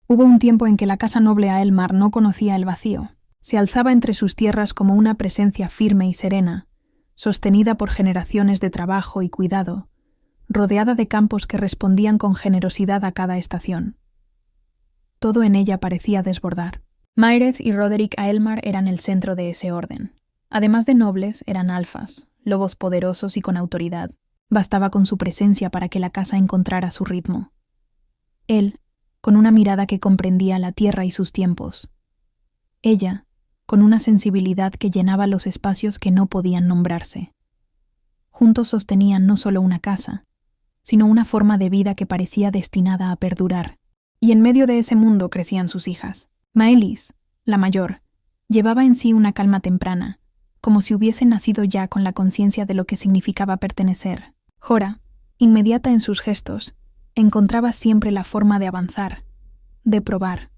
Hubo un tiempo en que la casa noble Aelmar no conocía el vacío. Se alzaba entre sus tierras como una presencia firme y serena, sostenida por generaciones de trabajo y cuidado, rodeada de campos que respondían con generosidad a cada estación. Todo en ella parecía desbordar. Mairead y Roderick Aelmar eran el centro de ese orden. Además de nobles, eran alfas, lobos poderosos y con autoridad. Bastaba con su presencia para que la casa encontrara su ritmo. Él, con una mirada que comprendía la tierra y sus tiempos. Ella, con una sensibilidad que llenaba los espacios que no podían nombrarse. Juntos sostenían no solo una casa, sino una forma de vida que parecía destinada a perdurar. Y en medio de ese mundo crecían sus hijas. Maelis, la mayor, llevaba en sí una calma temprana, como si hubiese nacido ya con la conciencia de lo que significaba pertenecer. Jorah, inmediata en sus gestos, encontraba siempre la forma de avanzar, de probar,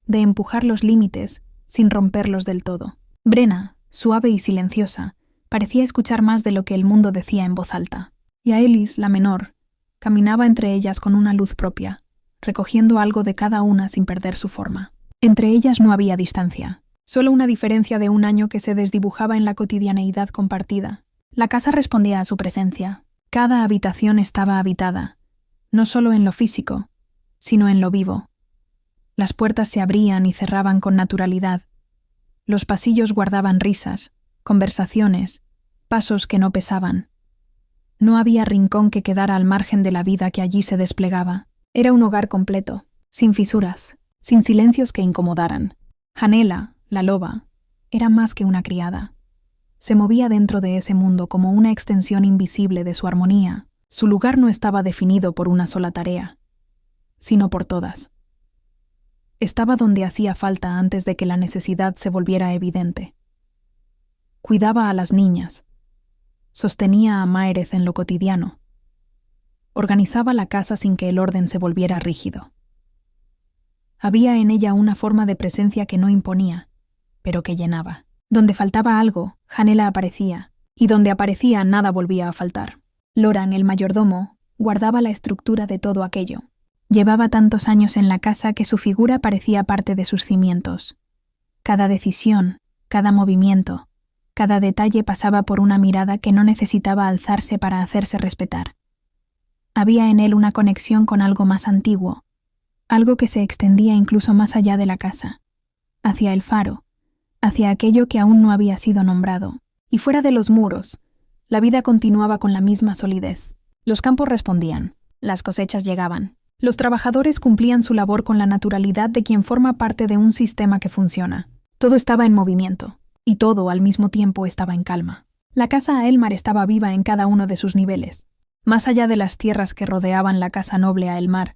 de empujar los límites sin romperlos del todo. Brenna, suave y silenciosa, parecía escuchar más de lo que el mundo decía en voz alta. Y Aelis, la menor, caminaba entre ellas con una luz propia, recogiendo algo de cada una sin perder su forma. Entre ellas no había distancia, solo una diferencia de un año que se desdibujaba en la cotidianeidad compartida. La casa respondía a su presencia. Cada habitación estaba habitada, no solo en lo físico, sino en lo vivo. Las puertas se abrían y cerraban con naturalidad. Los pasillos guardaban risas, conversaciones, pasos que no pesaban. No había rincón que quedara al margen de la vida que allí se desplegaba. Era un hogar completo, sin fisuras, sin silencios que incomodaran. Janela, la loba, era más que una criada. Se movía dentro de ese mundo como una extensión invisible de su armonía. Su lugar no estaba definido por una sola tarea, sino por todas. Estaba donde hacía falta antes de que la necesidad se volviera evidente. Cuidaba a las niñas. Sostenía a Mairead en lo cotidiano. Organizaba la casa sin que el orden se volviera rígido. Había en ella una forma de presencia que no imponía, pero que llenaba. Donde faltaba algo, Janela aparecía, y donde aparecía nada volvía a faltar. Loran, el mayordomo, guardaba la estructura de todo aquello. Llevaba tantos años en la casa que su figura parecía parte de sus cimientos. Cada decisión, cada movimiento, cada detalle pasaba por una mirada que no necesitaba alzarse para hacerse respetar. Había en él una conexión con algo más antiguo, algo que se extendía incluso más allá de la casa, hacia el faro, hacia aquello que aún no había sido nombrado. Y fuera de los muros, la vida continuaba con la misma solidez. Los campos respondían, las cosechas llegaban. Los trabajadores cumplían su labor con la naturalidad de quien forma parte de un sistema que funciona. Todo estaba en movimiento, y todo al mismo tiempo estaba en calma. La casa Aelmar estaba viva en cada uno de sus niveles. Más allá de las tierras que rodeaban la casa noble Aelmar,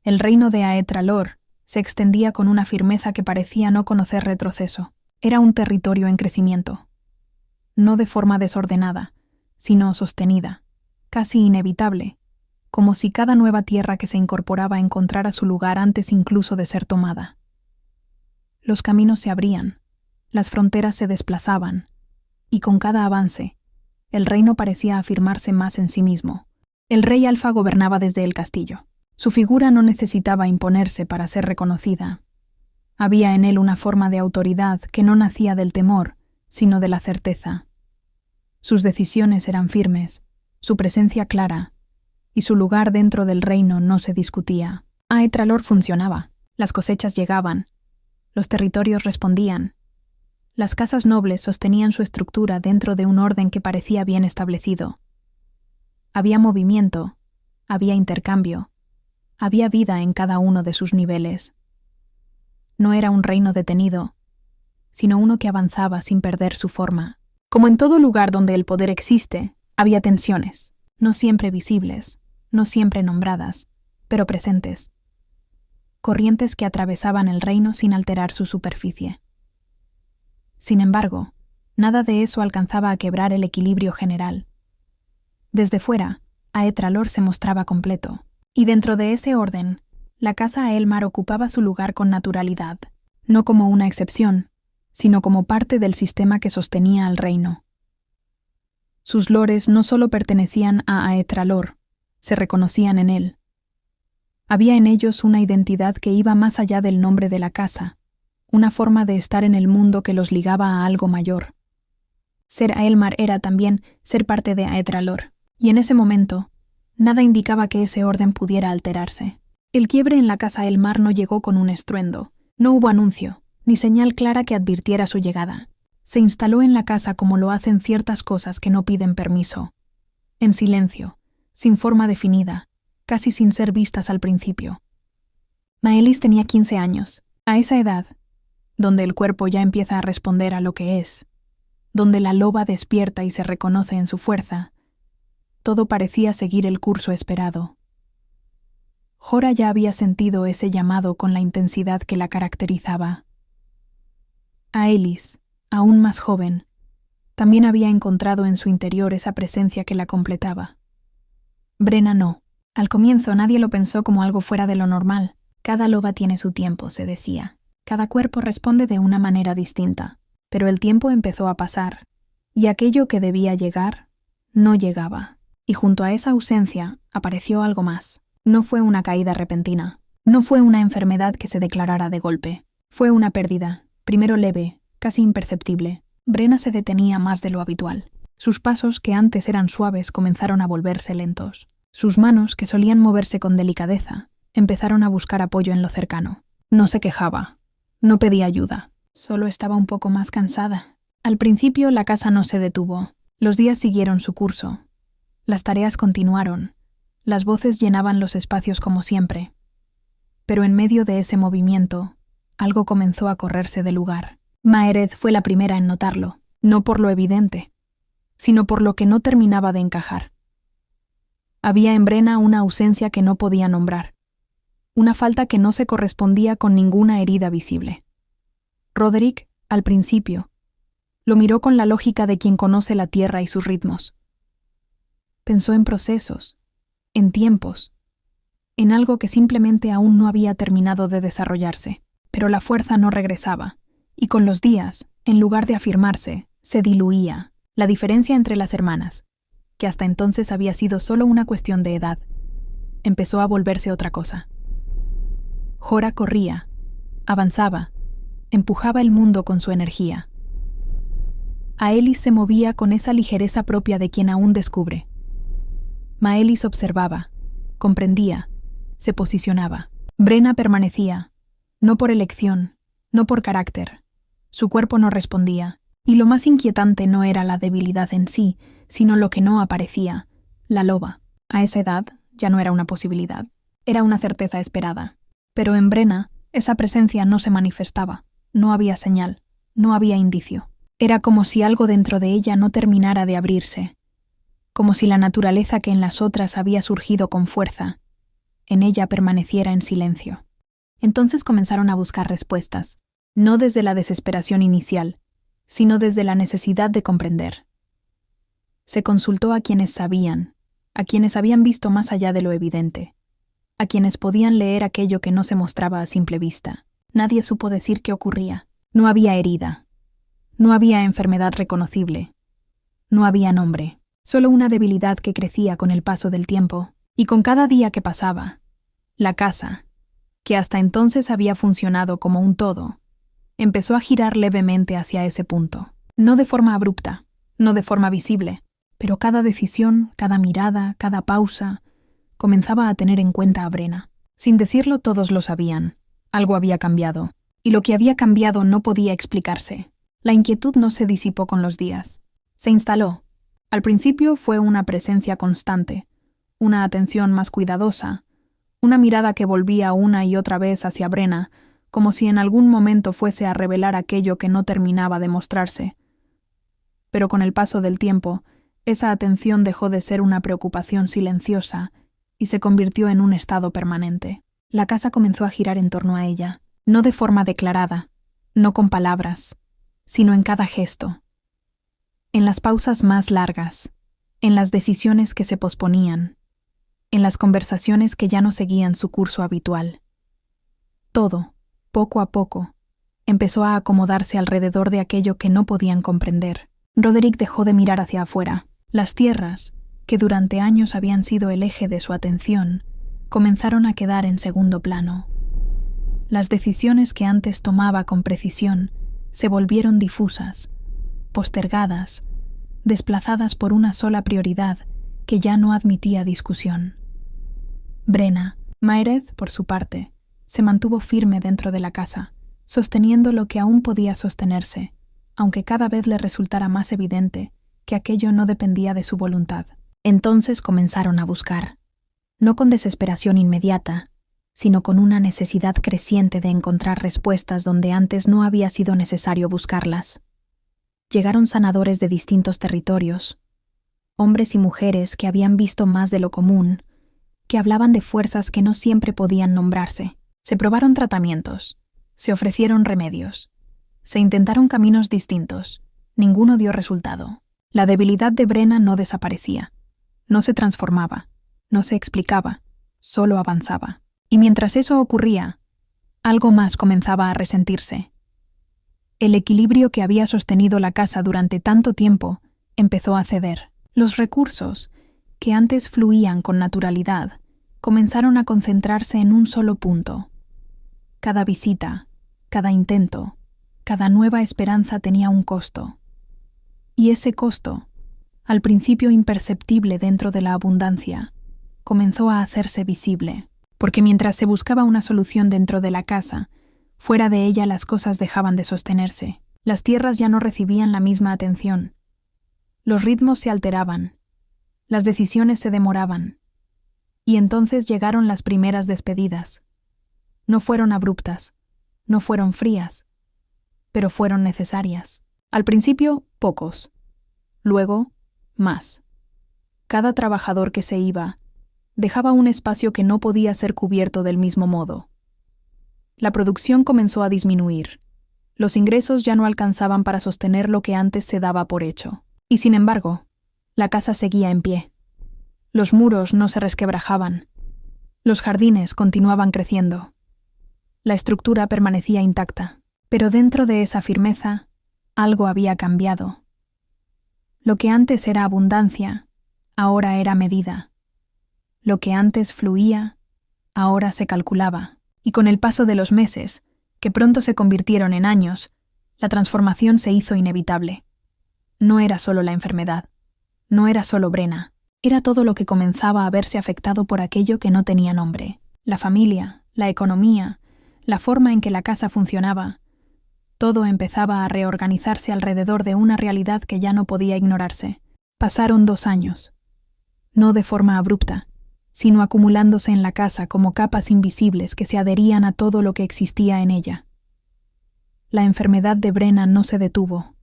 el reino de Aetralor se extendía con una firmeza que parecía no conocer retroceso. Era un territorio en crecimiento. No de forma desordenada, sino sostenida, casi inevitable, como si cada nueva tierra que se incorporaba encontrara su lugar antes incluso de ser tomada. Los caminos se abrían, las fronteras se desplazaban, y con cada avance, el reino parecía afirmarse más en sí mismo. El rey Alfa gobernaba desde el castillo. Su figura no necesitaba imponerse para ser reconocida. Había en él una forma de autoridad que no nacía del temor, sino de la certeza. Sus decisiones eran firmes, su presencia clara, y su lugar dentro del reino no se discutía. Aetralor funcionaba, las cosechas llegaban, los territorios respondían. Las casas nobles sostenían su estructura dentro de un orden que parecía bien establecido. Había movimiento, había intercambio, había vida en cada uno de sus niveles. No era un reino detenido, sino uno que avanzaba sin perder su forma. Como en todo lugar donde el poder existe, había tensiones, no siempre visibles, no siempre nombradas, pero presentes. Corrientes que atravesaban el reino sin alterar su superficie. Sin embargo, nada de eso alcanzaba a quebrar el equilibrio general. Desde fuera, Aetralor se mostraba completo, y dentro de ese orden, la casa Aelmar ocupaba su lugar con naturalidad, no como una excepción, sino como parte del sistema que sostenía al reino. Sus lores no solo pertenecían a Aetralor, se reconocían en él. Había en ellos una identidad que iba más allá del nombre de la casa, una forma de estar en el mundo que los ligaba a algo mayor. Ser Aelmar era también ser parte de Aetralor, y en ese momento, nada indicaba que ese orden pudiera alterarse. El quiebre en la casa Aelmar no llegó con un estruendo, no hubo anuncio, ni señal clara que advirtiera su llegada. Se instaló en la casa como lo hacen ciertas cosas que no piden permiso, en silencio, sin forma definida, casi sin ser vistas al principio. Maelis tenía 15 años. A esa edad, donde el cuerpo ya empieza a responder a lo que es, donde la loba despierta y se reconoce en su fuerza, todo parecía seguir el curso esperado. Jora ya había sentido ese llamado con la intensidad que la caracterizaba. Aelis, aún más joven, también había encontrado en su interior esa presencia que la completaba. Brenna no. Al comienzo nadie lo pensó como algo fuera de lo normal. Cada loba tiene su tiempo, se decía. Cada cuerpo responde de una manera distinta. Pero el tiempo empezó a pasar, y aquello que debía llegar, no llegaba. Y junto a esa ausencia apareció algo más. No fue una caída repentina. No fue una enfermedad que se declarara de golpe. Fue una pérdida, primero leve, casi imperceptible. Brenna se detenía más de lo habitual. Sus pasos, que antes eran suaves, comenzaron a volverse lentos. Sus manos, que solían moverse con delicadeza, empezaron a buscar apoyo en lo cercano. No se quejaba. No pedía ayuda. Solo estaba un poco más cansada. Al principio la casa no se detuvo. Los días siguieron su curso. Las tareas continuaron. Las voces llenaban los espacios como siempre. Pero en medio de ese movimiento, algo comenzó a correrse del lugar. Maereth fue la primera en notarlo, no por lo evidente, sino por lo que no terminaba de encajar. Había en Brenna una ausencia que no podía nombrar, una falta que no se correspondía con ninguna herida visible. Roderick, al principio, lo miró con la lógica de quien conoce la tierra y sus ritmos. Pensó en procesos, en tiempos, en algo que simplemente aún no había terminado de desarrollarse, pero la fuerza no regresaba, y con los días, en lugar de afirmarse, se diluía. La diferencia entre las hermanas, que hasta entonces había sido solo una cuestión de edad, empezó a volverse otra cosa. Jora corría, avanzaba, empujaba el mundo con su energía. Aelis se movía con esa ligereza propia de quien aún descubre. Maelis observaba, comprendía, se posicionaba. Brenna permanecía, no por elección, no por carácter. Su cuerpo no respondía, y lo más inquietante no era la debilidad en sí, sino lo que no aparecía, la loba. A esa edad ya no era una posibilidad, era una certeza esperada. Pero en Brenna esa presencia no se manifestaba, no había señal, no había indicio. Era como si algo dentro de ella no terminara de abrirse, como si la naturaleza que en las otras había surgido con fuerza, en ella permaneciera en silencio. Entonces comenzaron a buscar respuestas, no desde la desesperación inicial, sino desde la necesidad de comprender. Se consultó a quienes sabían, a quienes habían visto más allá de lo evidente, a quienes podían leer aquello que no se mostraba a simple vista. Nadie supo decir qué ocurría. No había herida, no había enfermedad reconocible, no había nombre, solo una debilidad que crecía con el paso del tiempo, y con cada día que pasaba, la casa, que hasta entonces había funcionado como un todo, empezó a girar levemente hacia ese punto. No de forma abrupta, no de forma visible, pero cada decisión, cada mirada, cada pausa, comenzaba a tener en cuenta a Brenna. Sin decirlo, todos lo sabían. Algo había cambiado, y lo que había cambiado no podía explicarse. La inquietud no se disipó con los días. Se instaló. Al principio fue una presencia constante, una atención más cuidadosa, una mirada que volvía una y otra vez hacia Brenna, como si en algún momento fuese a revelar aquello que no terminaba de mostrarse. Pero con el paso del tiempo, esa atención dejó de ser una preocupación silenciosa y se convirtió en un estado permanente. La casa comenzó a girar en torno a ella, no de forma declarada, no con palabras, sino en cada gesto, en las pausas más largas, en las decisiones que se posponían, en las conversaciones que ya no seguían su curso habitual. Todo, poco a poco, empezó a acomodarse alrededor de aquello que no podían comprender. Roderick dejó de mirar hacia afuera. Las tierras, que durante años habían sido el eje de su atención, comenzaron a quedar en segundo plano. Las decisiones que antes tomaba con precisión se volvieron difusas, postergadas, desplazadas por una sola prioridad que ya no admitía discusión. Brenna, Mairead, por su parte, se mantuvo firme dentro de la casa, sosteniendo lo que aún podía sostenerse, aunque cada vez le resultara más evidente que aquello no dependía de su voluntad. Entonces comenzaron a buscar, no con desesperación inmediata, sino con una necesidad creciente de encontrar respuestas donde antes no había sido necesario buscarlas. Llegaron sanadores de distintos territorios, hombres y mujeres que habían visto más de lo común, que hablaban de fuerzas que no siempre podían nombrarse. Se probaron tratamientos, se ofrecieron remedios, se intentaron caminos distintos. Ninguno dio resultado. La debilidad de Brenna no desaparecía, no se transformaba, no se explicaba, solo avanzaba. Y mientras eso ocurría, algo más comenzaba a resentirse. El equilibrio que había sostenido la casa durante tanto tiempo empezó a ceder. Los recursos, que antes fluían con naturalidad, comenzaron a concentrarse en un solo punto. Cada visita, cada intento, cada nueva esperanza tenía un costo. Y ese costo, al principio imperceptible dentro de la abundancia, comenzó a hacerse visible, porque mientras se buscaba una solución dentro de la casa, fuera de ella las cosas dejaban de sostenerse. Las tierras ya no recibían la misma atención. Los ritmos se alteraban, las decisiones se demoraban, y entonces llegaron las primeras despedidas. No fueron abruptas, no fueron frías, pero fueron necesarias. Al principio, pocos. Luego, más. Cada trabajador que se iba dejaba un espacio que no podía ser cubierto del mismo modo. La producción comenzó a disminuir. Los ingresos ya no alcanzaban para sostener lo que antes se daba por hecho. Y sin embargo, la casa seguía en pie. Los muros no se resquebrajaban. Los jardines continuaban creciendo. La estructura permanecía intacta, pero dentro de esa firmeza, algo había cambiado. Lo que antes era abundancia, ahora era medida. Lo que antes fluía, ahora se calculaba. Y con el paso de los meses, que pronto se convirtieron en años, la transformación se hizo inevitable. No era solo la enfermedad, no era solo Brenna, era todo lo que comenzaba a verse afectado por aquello que no tenía nombre. La familia, la economía, la forma en que la casa funcionaba, todo empezaba a reorganizarse alrededor de una realidad que ya no podía ignorarse. Pasaron 2 años. No de forma abrupta, sino acumulándose en la casa como capas invisibles que se adherían a todo lo que existía en ella. La enfermedad de Brenna no se detuvo,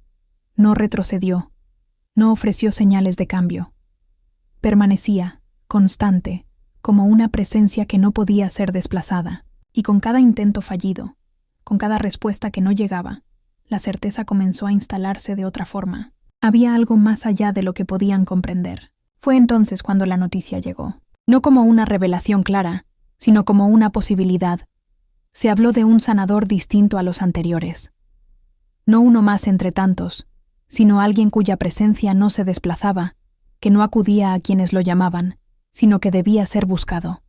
no retrocedió, no ofreció señales de cambio. Permanecía, constante, como una presencia que no podía ser desplazada, y con cada intento fallido, con cada respuesta que no llegaba, la certeza comenzó a instalarse de otra forma. Había algo más allá de lo que podían comprender. Fue entonces cuando la noticia llegó. No como una revelación clara, sino como una posibilidad. Se habló de un sanador distinto a los anteriores. No uno más entre tantos, sino alguien cuya presencia no se desplazaba, que no acudía a quienes lo llamaban, sino que debía ser buscado.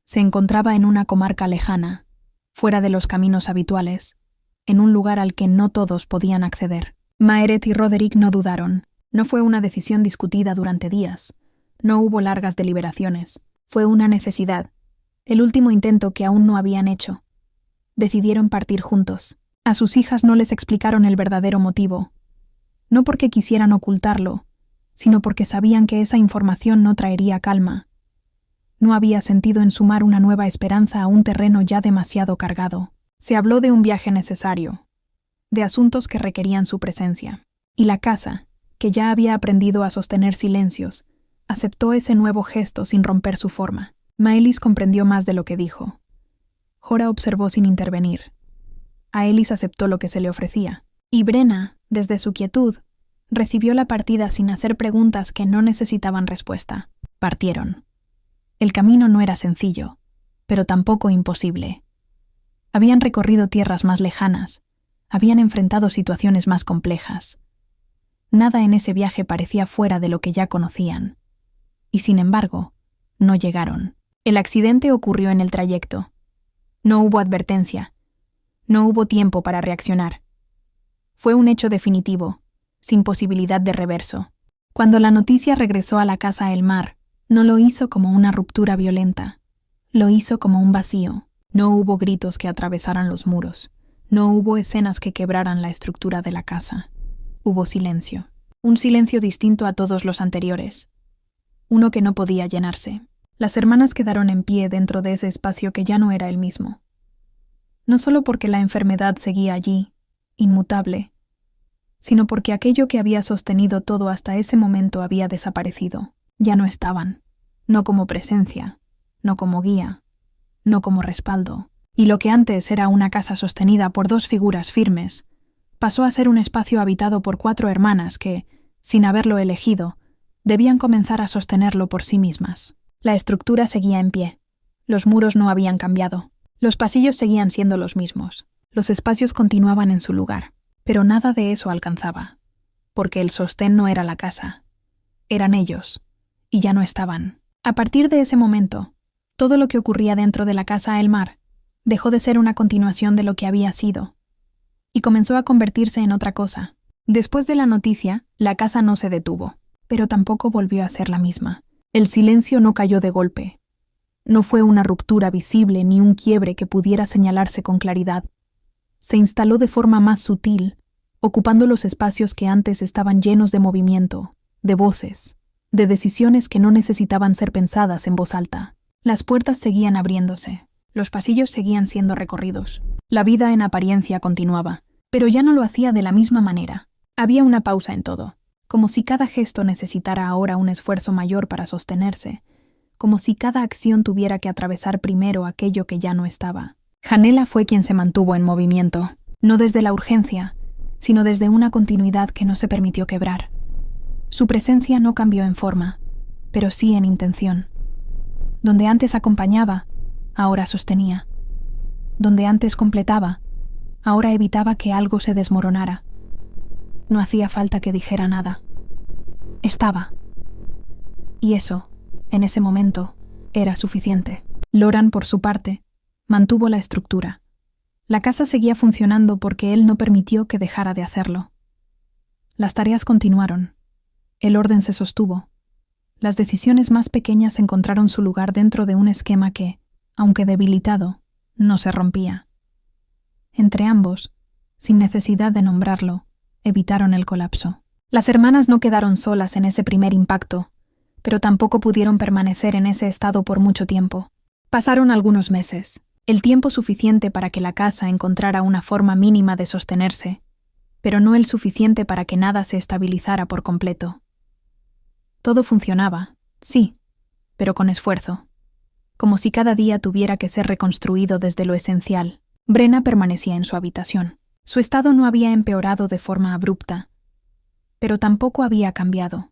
Se encontraba en una comarca lejana, fuera de los caminos habituales, en un lugar al que no todos podían acceder. Mairead y Roderick no dudaron. No fue una decisión discutida durante días. No hubo largas deliberaciones. Fue una necesidad, el último intento que aún no habían hecho. Decidieron partir juntos. A sus hijas no les explicaron el verdadero motivo, no porque quisieran ocultarlo, sino porque sabían que esa información no traería calma. No había sentido en sumar una nueva esperanza a un terreno ya demasiado cargado. Se habló de un viaje necesario, de asuntos que requerían su presencia, y la casa, que ya había aprendido a sostener silencios, aceptó ese nuevo gesto sin romper su forma. Maelis comprendió más de lo que dijo. Jorah observó sin intervenir. Aelis aceptó lo que se le ofrecía, y Brenna, desde su quietud, recibió la partida sin hacer preguntas que no necesitaban respuesta. Partieron. El camino no era sencillo, pero tampoco imposible. Habían recorrido tierras más lejanas, habían enfrentado situaciones más complejas. Nada en ese viaje parecía fuera de lo que ya conocían. Y sin embargo, no llegaron. El accidente ocurrió en el trayecto. No hubo advertencia. No hubo tiempo para reaccionar. Fue un hecho definitivo, sin posibilidad de reverso. Cuando la noticia regresó a la casa Elmar, no lo hizo como una ruptura violenta. Lo hizo como un vacío. No hubo gritos que atravesaran los muros. No hubo escenas que quebraran la estructura de la casa. Hubo silencio. Un silencio distinto a todos los anteriores. Uno que no podía llenarse. Las hermanas quedaron en pie dentro de ese espacio que ya no era el mismo. No solo porque la enfermedad seguía allí, inmutable, sino porque aquello que había sostenido todo hasta ese momento había desaparecido. Ya no estaban, no como presencia, no como guía, no como respaldo. Y lo que antes era una casa sostenida por dos figuras firmes, pasó a ser un espacio habitado por 4 hermanas que, sin haberlo elegido, debían comenzar a sostenerlo por sí mismas. La estructura seguía en pie. Los muros no habían cambiado. Los pasillos seguían siendo los mismos. Los espacios continuaban en su lugar. Pero nada de eso alcanzaba. Porque el sostén no era la casa. Eran ellos. Y ya no estaban. A partir de ese momento, todo lo que ocurría dentro de la casa Elmar dejó de ser una continuación de lo que había sido. Y comenzó a convertirse en otra cosa. Después de la noticia, la casa no se detuvo. Pero tampoco volvió a ser la misma. El silencio no cayó de golpe. No fue una ruptura visible ni un quiebre que pudiera señalarse con claridad. Se instaló de forma más sutil, ocupando los espacios que antes estaban llenos de movimiento, de voces, de decisiones que no necesitaban ser pensadas en voz alta. Las puertas seguían abriéndose, los pasillos seguían siendo recorridos. La vida en apariencia continuaba, pero ya no lo hacía de la misma manera. Había una pausa en todo. Como si cada gesto necesitara ahora un esfuerzo mayor para sostenerse, como si cada acción tuviera que atravesar primero aquello que ya no estaba. Janela fue quien se mantuvo en movimiento, no desde la urgencia, sino desde una continuidad que no se permitió quebrar. Su presencia no cambió en forma, pero sí en intención. Donde antes acompañaba, ahora sostenía. Donde antes completaba, ahora evitaba que algo se desmoronara. No hacía falta que dijera nada. Estaba. Y eso, en ese momento, era suficiente. Loran, por su parte, mantuvo la estructura. La casa seguía funcionando porque él no permitió que dejara de hacerlo. Las tareas continuaron. El orden se sostuvo. Las decisiones más pequeñas encontraron su lugar dentro de un esquema que, aunque debilitado, no se rompía. Entre ambos, sin necesidad de nombrarlo, evitaron el colapso. Las hermanas no quedaron solas en ese primer impacto, pero tampoco pudieron permanecer en ese estado por mucho tiempo. Pasaron algunos meses, el tiempo suficiente para que la casa encontrara una forma mínima de sostenerse, pero no el suficiente para que nada se estabilizara por completo. Todo funcionaba, sí, pero con esfuerzo, como si cada día tuviera que ser reconstruido desde lo esencial. Brenna permanecía en su habitación. Su estado no había empeorado de forma abrupta, pero tampoco había cambiado.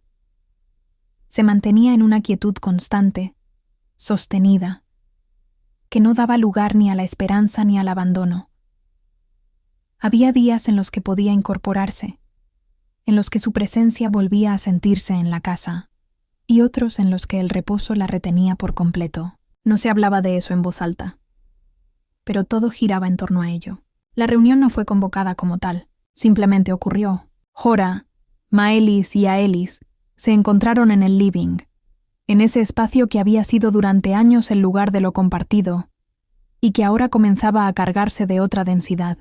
Se mantenía en una quietud constante, sostenida, que no daba lugar ni a la esperanza ni al abandono. Había días en los que podía incorporarse, en los que su presencia volvía a sentirse en la casa, y otros en los que el reposo la retenía por completo. No se hablaba de eso en voz alta, pero todo giraba en torno a ello. La reunión no fue convocada como tal, simplemente ocurrió. Jora, Maelis y Aelis se encontraron en el living, en ese espacio que había sido durante años el lugar de lo compartido y que ahora comenzaba a cargarse de otra densidad.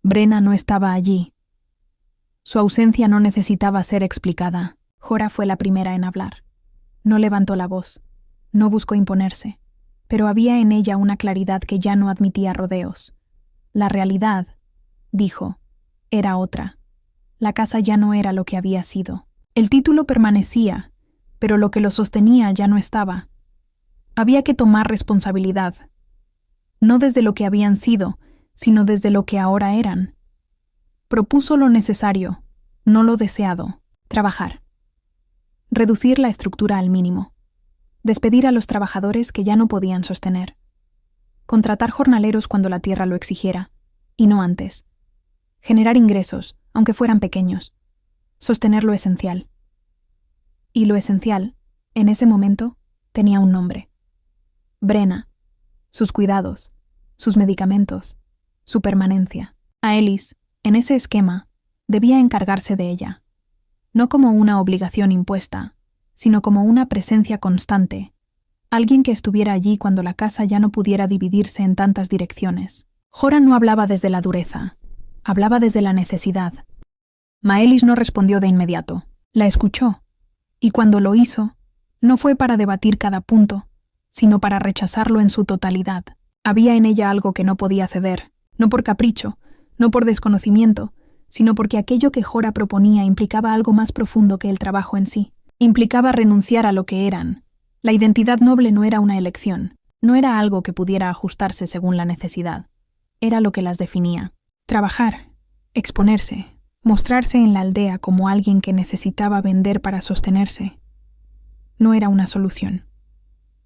Brenna no estaba allí. Su ausencia no necesitaba ser explicada. Jora fue la primera en hablar. No levantó la voz, no buscó imponerse, pero había en ella una claridad que ya no admitía rodeos. La realidad, dijo, era otra. La casa ya no era lo que había sido. El título permanecía, pero lo que lo sostenía ya no estaba. Había que tomar responsabilidad, no desde lo que habían sido, sino desde lo que ahora eran. Propuso lo necesario, no lo deseado: trabajar. Reducir la estructura al mínimo. Despedir a los trabajadores que ya no podían sostener. Contratar jornaleros cuando la tierra lo exigiera, y no antes. Generar ingresos, aunque fueran pequeños. Sostener lo esencial. Y lo esencial, en ese momento, tenía un nombre: Brenna, sus cuidados, sus medicamentos, su permanencia. Aelis, en ese esquema, debía encargarse de ella, no como una obligación impuesta, sino como una presencia constante, alguien que estuviera allí cuando la casa ya no pudiera dividirse en tantas direcciones. Jora no hablaba desde la dureza, hablaba desde la necesidad. Maelis no respondió de inmediato, la escuchó, y cuando lo hizo, no fue para debatir cada punto, sino para rechazarlo en su totalidad. Había en ella algo que no podía ceder, no por capricho, no por desconocimiento, sino porque aquello que Jora proponía implicaba algo más profundo que el trabajo en sí. Implicaba renunciar a lo que eran. La identidad noble no era una elección, no era algo que pudiera ajustarse según la necesidad. Era lo que las definía. Trabajar, exponerse, mostrarse en la aldea como alguien que necesitaba vender para sostenerse. No era una solución.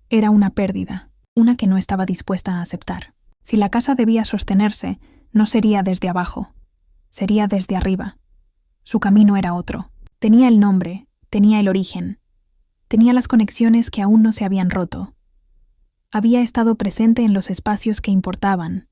Era una pérdida, una que no estaba dispuesta a aceptar. Si la casa debía sostenerse, no sería desde abajo, sería desde arriba. Su camino era otro. Tenía el nombre, tenía el origen, tenía las conexiones que aún no se habían roto. Había estado presente en los espacios que importaban.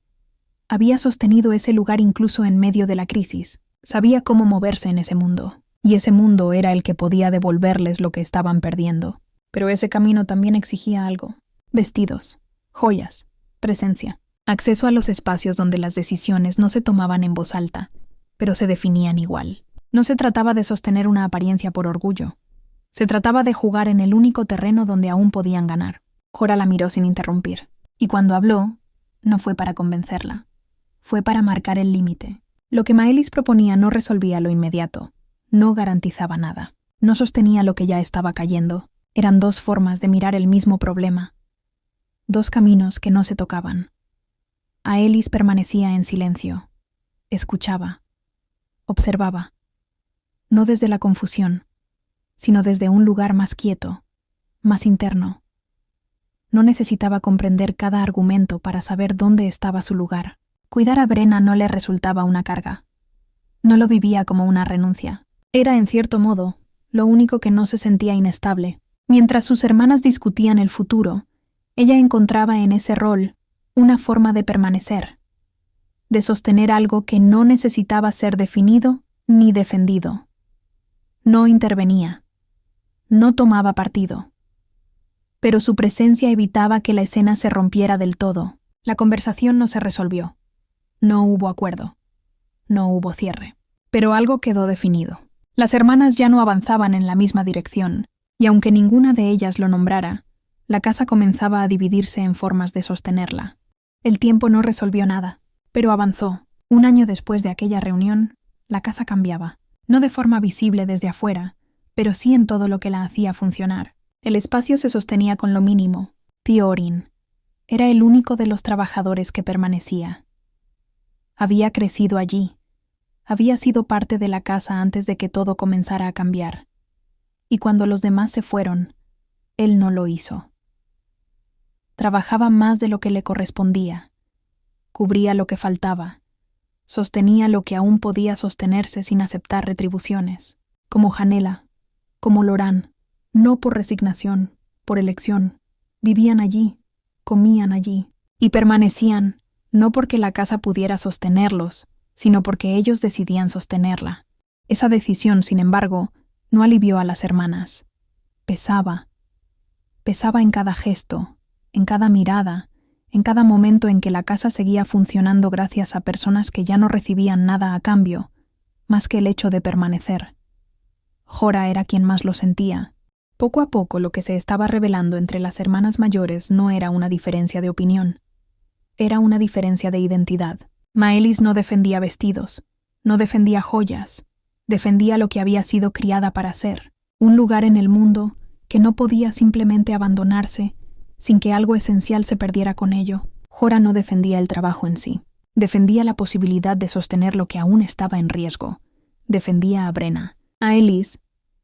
Había sostenido ese lugar incluso en medio de la crisis. Sabía cómo moverse en ese mundo, y ese mundo era el que podía devolverles lo que estaban perdiendo. Pero ese camino también exigía algo: vestidos, joyas, presencia, acceso a los espacios donde las decisiones no se tomaban en voz alta, pero se definían igual. No se trataba de sostener una apariencia por orgullo. Se trataba de jugar en el único terreno donde aún podían ganar. Jora la miró sin interrumpir, y cuando habló, no fue para convencerla. Fue para marcar el límite. Lo que Maelis proponía no resolvía lo inmediato, no garantizaba nada, no sostenía lo que ya estaba cayendo. Eran dos formas de mirar el mismo problema, dos caminos que no se tocaban. Aelis permanecía en silencio, escuchaba, observaba, no desde la confusión, sino desde un lugar más quieto, más interno. No necesitaba comprender cada argumento para saber dónde estaba su lugar. Cuidar a Brenna no le resultaba una carga. No lo vivía como una renuncia. Era, en cierto modo, lo único que no se sentía inestable. Mientras sus hermanas discutían el futuro, ella encontraba en ese rol una forma de permanecer, de sostener algo que no necesitaba ser definido ni defendido. No intervenía, no tomaba partido. Pero su presencia evitaba que la escena se rompiera del todo. La conversación no se resolvió. No hubo acuerdo. No hubo cierre. Pero algo quedó definido. Las hermanas ya no avanzaban en la misma dirección, y aunque ninguna de ellas lo nombrara, la casa comenzaba a dividirse en formas de sostenerla. El tiempo no resolvió nada, pero avanzó. Un año después de aquella reunión, la casa cambiaba. No de forma visible desde afuera, pero sí en todo lo que la hacía funcionar. El espacio se sostenía con lo mínimo. Tío Orin era el único de los trabajadores que permanecía. Había crecido allí. Había sido parte de la casa antes de que todo comenzara a cambiar. Y cuando los demás se fueron, él no lo hizo. Trabajaba más de lo que le correspondía. Cubría lo que faltaba. Sostenía lo que aún podía sostenerse sin aceptar retribuciones. Como Janela, como Loran. No por resignación, por elección. Vivían allí, comían allí, y permanecían, no porque la casa pudiera sostenerlos, sino porque ellos decidían sostenerla. Esa decisión, sin embargo, no alivió a las hermanas. Pesaba. Pesaba en cada gesto, en cada mirada, en cada momento en que la casa seguía funcionando gracias a personas que ya no recibían nada a cambio, más que el hecho de permanecer. Jora era quien más lo sentía. Poco a poco lo que se estaba revelando entre las hermanas mayores no era una diferencia de opinión. Era una diferencia de identidad. Maelis no defendía vestidos, no defendía joyas, defendía lo que había sido criada para ser, un lugar en el mundo que no podía simplemente abandonarse sin que algo esencial se perdiera con ello. Jora no defendía el trabajo en sí, defendía la posibilidad de sostener lo que aún estaba en riesgo, defendía a Brenna. Aelis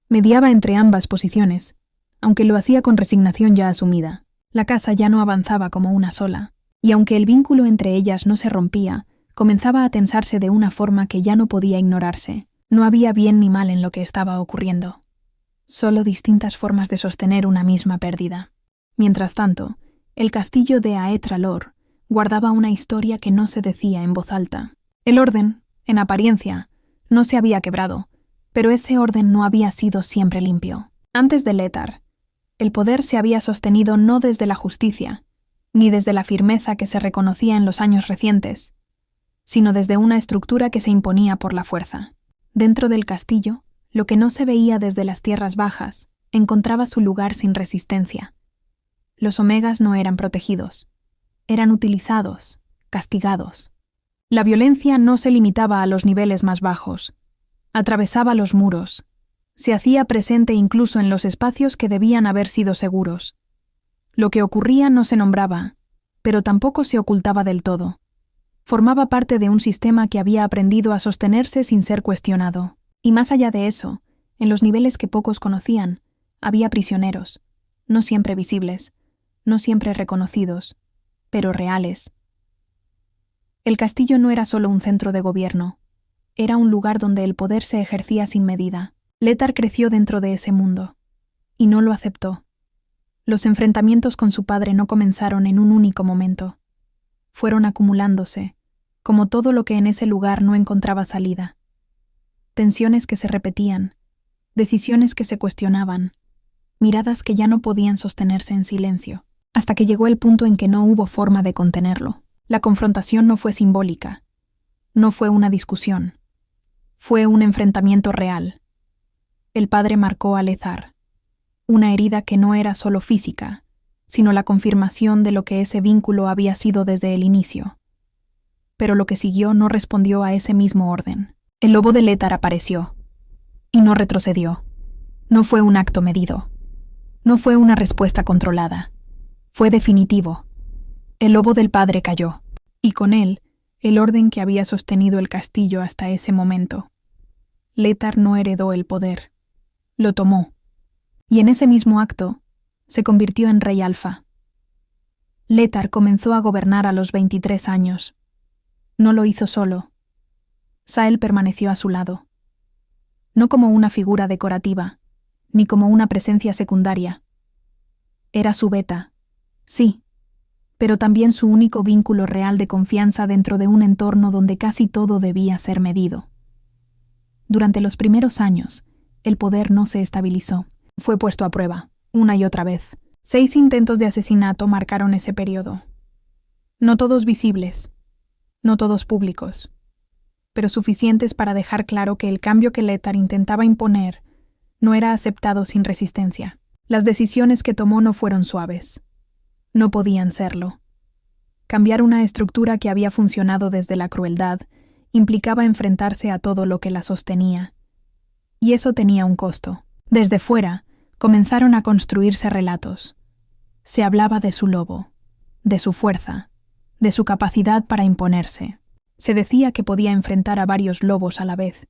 mediaba entre ambas posiciones, aunque lo hacía con resignación ya asumida. La casa ya no avanzaba como una sola, y aunque el vínculo entre ellas no se rompía, comenzaba a tensarse de una forma que ya no podía ignorarse. No había bien ni mal en lo que estaba ocurriendo, solo distintas formas de sostener una misma pérdida. Mientras tanto, El castillo de Aetralor guardaba una historia que no se decía en voz alta. El orden, en apariencia, no se había quebrado, pero ese orden no había sido siempre limpio. Antes de Létar, el poder se había sostenido no desde la justicia, ni desde la firmeza que se reconocía en los años recientes, sino desde una estructura que se imponía por la fuerza. Dentro del castillo, lo que no se veía desde las tierras bajas encontraba su lugar sin resistencia. Los omegas no eran protegidos, eran utilizados, castigados. La violencia no se limitaba a los niveles más bajos, atravesaba los muros, se hacía presente incluso en los espacios que debían haber sido seguros. Lo que ocurría no se nombraba, pero tampoco se ocultaba del todo. Formaba parte de un sistema que había aprendido a sostenerse sin ser cuestionado. Y más allá de eso, en los niveles que pocos conocían, había prisioneros, no siempre visibles, no siempre reconocidos, pero reales. El castillo no era solo un centro de gobierno, era un lugar donde el poder se ejercía sin medida. Létar creció dentro de ese mundo, y no lo aceptó. Los enfrentamientos con su padre no comenzaron en un único momento. Fueron acumulándose, como todo lo que en ese lugar no encontraba salida. Tensiones que se repetían, decisiones que se cuestionaban, miradas que ya no podían sostenerse en silencio, hasta que llegó el punto en que no hubo forma de contenerlo. La confrontación no fue simbólica, no fue una discusión, fue un enfrentamiento real. El padre marcó a Létar, una herida que no era solo física, sino la confirmación de lo que ese vínculo había sido desde el inicio. Pero lo que siguió no respondió a ese mismo orden. El lobo de Létar apareció, y no retrocedió. No fue un acto medido. No fue una respuesta controlada. Fue definitivo. El lobo del padre cayó, y con él, el orden que había sostenido el castillo hasta ese momento. Létar no heredó el poder. Lo tomó. Y en ese mismo acto, se convirtió en rey alfa. Létar comenzó a gobernar a los 23 años. No lo hizo solo. Sael permaneció a su lado. No como una figura decorativa, ni como una presencia secundaria. Era su beta, sí, pero también su único vínculo real de confianza dentro de un entorno donde casi todo debía ser medido. Durante los primeros años, el poder no se estabilizó. Fue puesto a prueba, una y otra vez. 6 intentos de asesinato marcaron ese periodo. No todos visibles, no todos públicos, pero suficientes para dejar claro que el cambio que Létar intentaba imponer no era aceptado sin resistencia. Las decisiones que tomó no fueron suaves. No podían serlo. Cambiar una estructura que había funcionado desde la crueldad implicaba enfrentarse a todo lo que la sostenía. Y eso tenía un costo. Desde fuera, comenzaron a construirse relatos. Se hablaba de su lobo, de su fuerza, de su capacidad para imponerse. Se decía que podía enfrentar a varios lobos a la vez,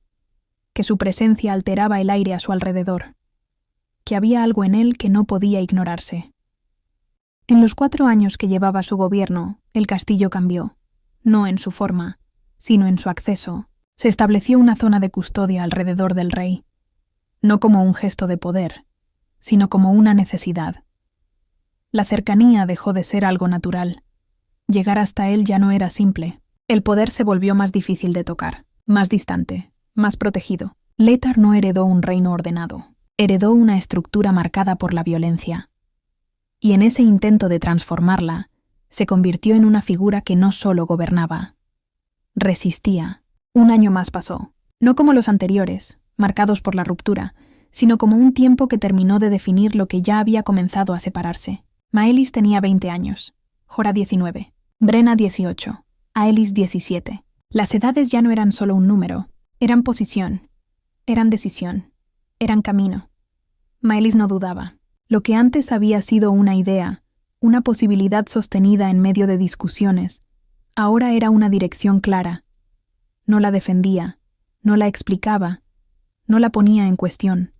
que su presencia alteraba el aire a su alrededor, que había algo en él que no podía ignorarse. En los 4 años que llevaba su gobierno, el castillo cambió, no en su forma, sino en su acceso. Se estableció una zona de custodia alrededor del rey, no como un gesto de poder, sino como una necesidad. La cercanía dejó de ser algo natural. Llegar hasta él ya no era simple. El poder se volvió más difícil de tocar, más distante, más protegido. Létar no heredó un reino ordenado, heredó una estructura marcada por la violencia. Y en ese intento de transformarla, se convirtió en una figura que no solo gobernaba, resistía. 1 año más pasó, no como los anteriores, marcados por la ruptura, sino como un tiempo que terminó de definir lo que ya había comenzado a separarse. Maelis tenía 20 años, Jorah 19, Brenna 18, Aelis 17. Las edades ya no eran solo un número, eran posición, eran decisión, eran camino. Maelis no dudaba. Lo que antes había sido una idea, una posibilidad sostenida en medio de discusiones, ahora era una dirección clara. No la defendía, no la explicaba, no la ponía en cuestión.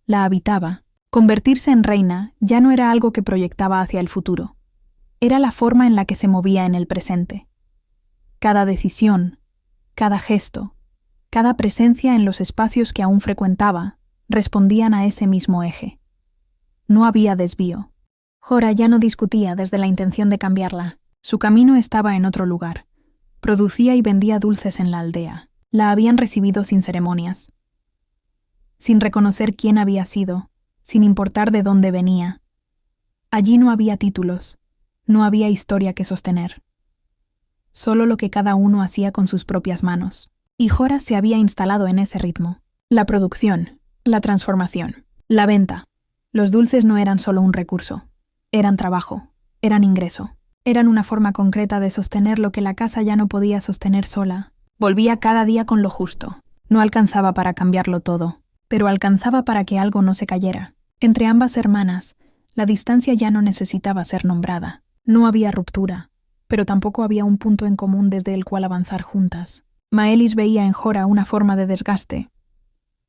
La habitaba. Convertirse en reina ya no era algo que proyectaba hacia el futuro. Era la forma en la que se movía en el presente. Cada decisión, cada gesto, cada presencia en los espacios que aún frecuentaba, respondían a ese mismo eje. No había desvío. Jora ya no discutía desde la intención de cambiarla. Su camino estaba en otro lugar. Producía y vendía dulces en la aldea. La habían recibido sin ceremonias, sin reconocer quién había sido, sin importar de dónde venía. Allí no había títulos, no había historia que sostener. Solo lo que cada uno hacía con sus propias manos. Y Jora se había instalado en ese ritmo. La producción, la transformación, la venta. Los dulces no eran solo un recurso. Eran trabajo, eran ingreso. Eran una forma concreta de sostener lo que la casa ya no podía sostener sola. Volvía cada día con lo justo. No alcanzaba para cambiarlo todo, pero alcanzaba para que algo no se cayera. Entre ambas hermanas, la distancia ya no necesitaba ser nombrada. No había ruptura, pero tampoco había un punto en común desde el cual avanzar juntas. Maelis veía en Jora una forma de desgaste,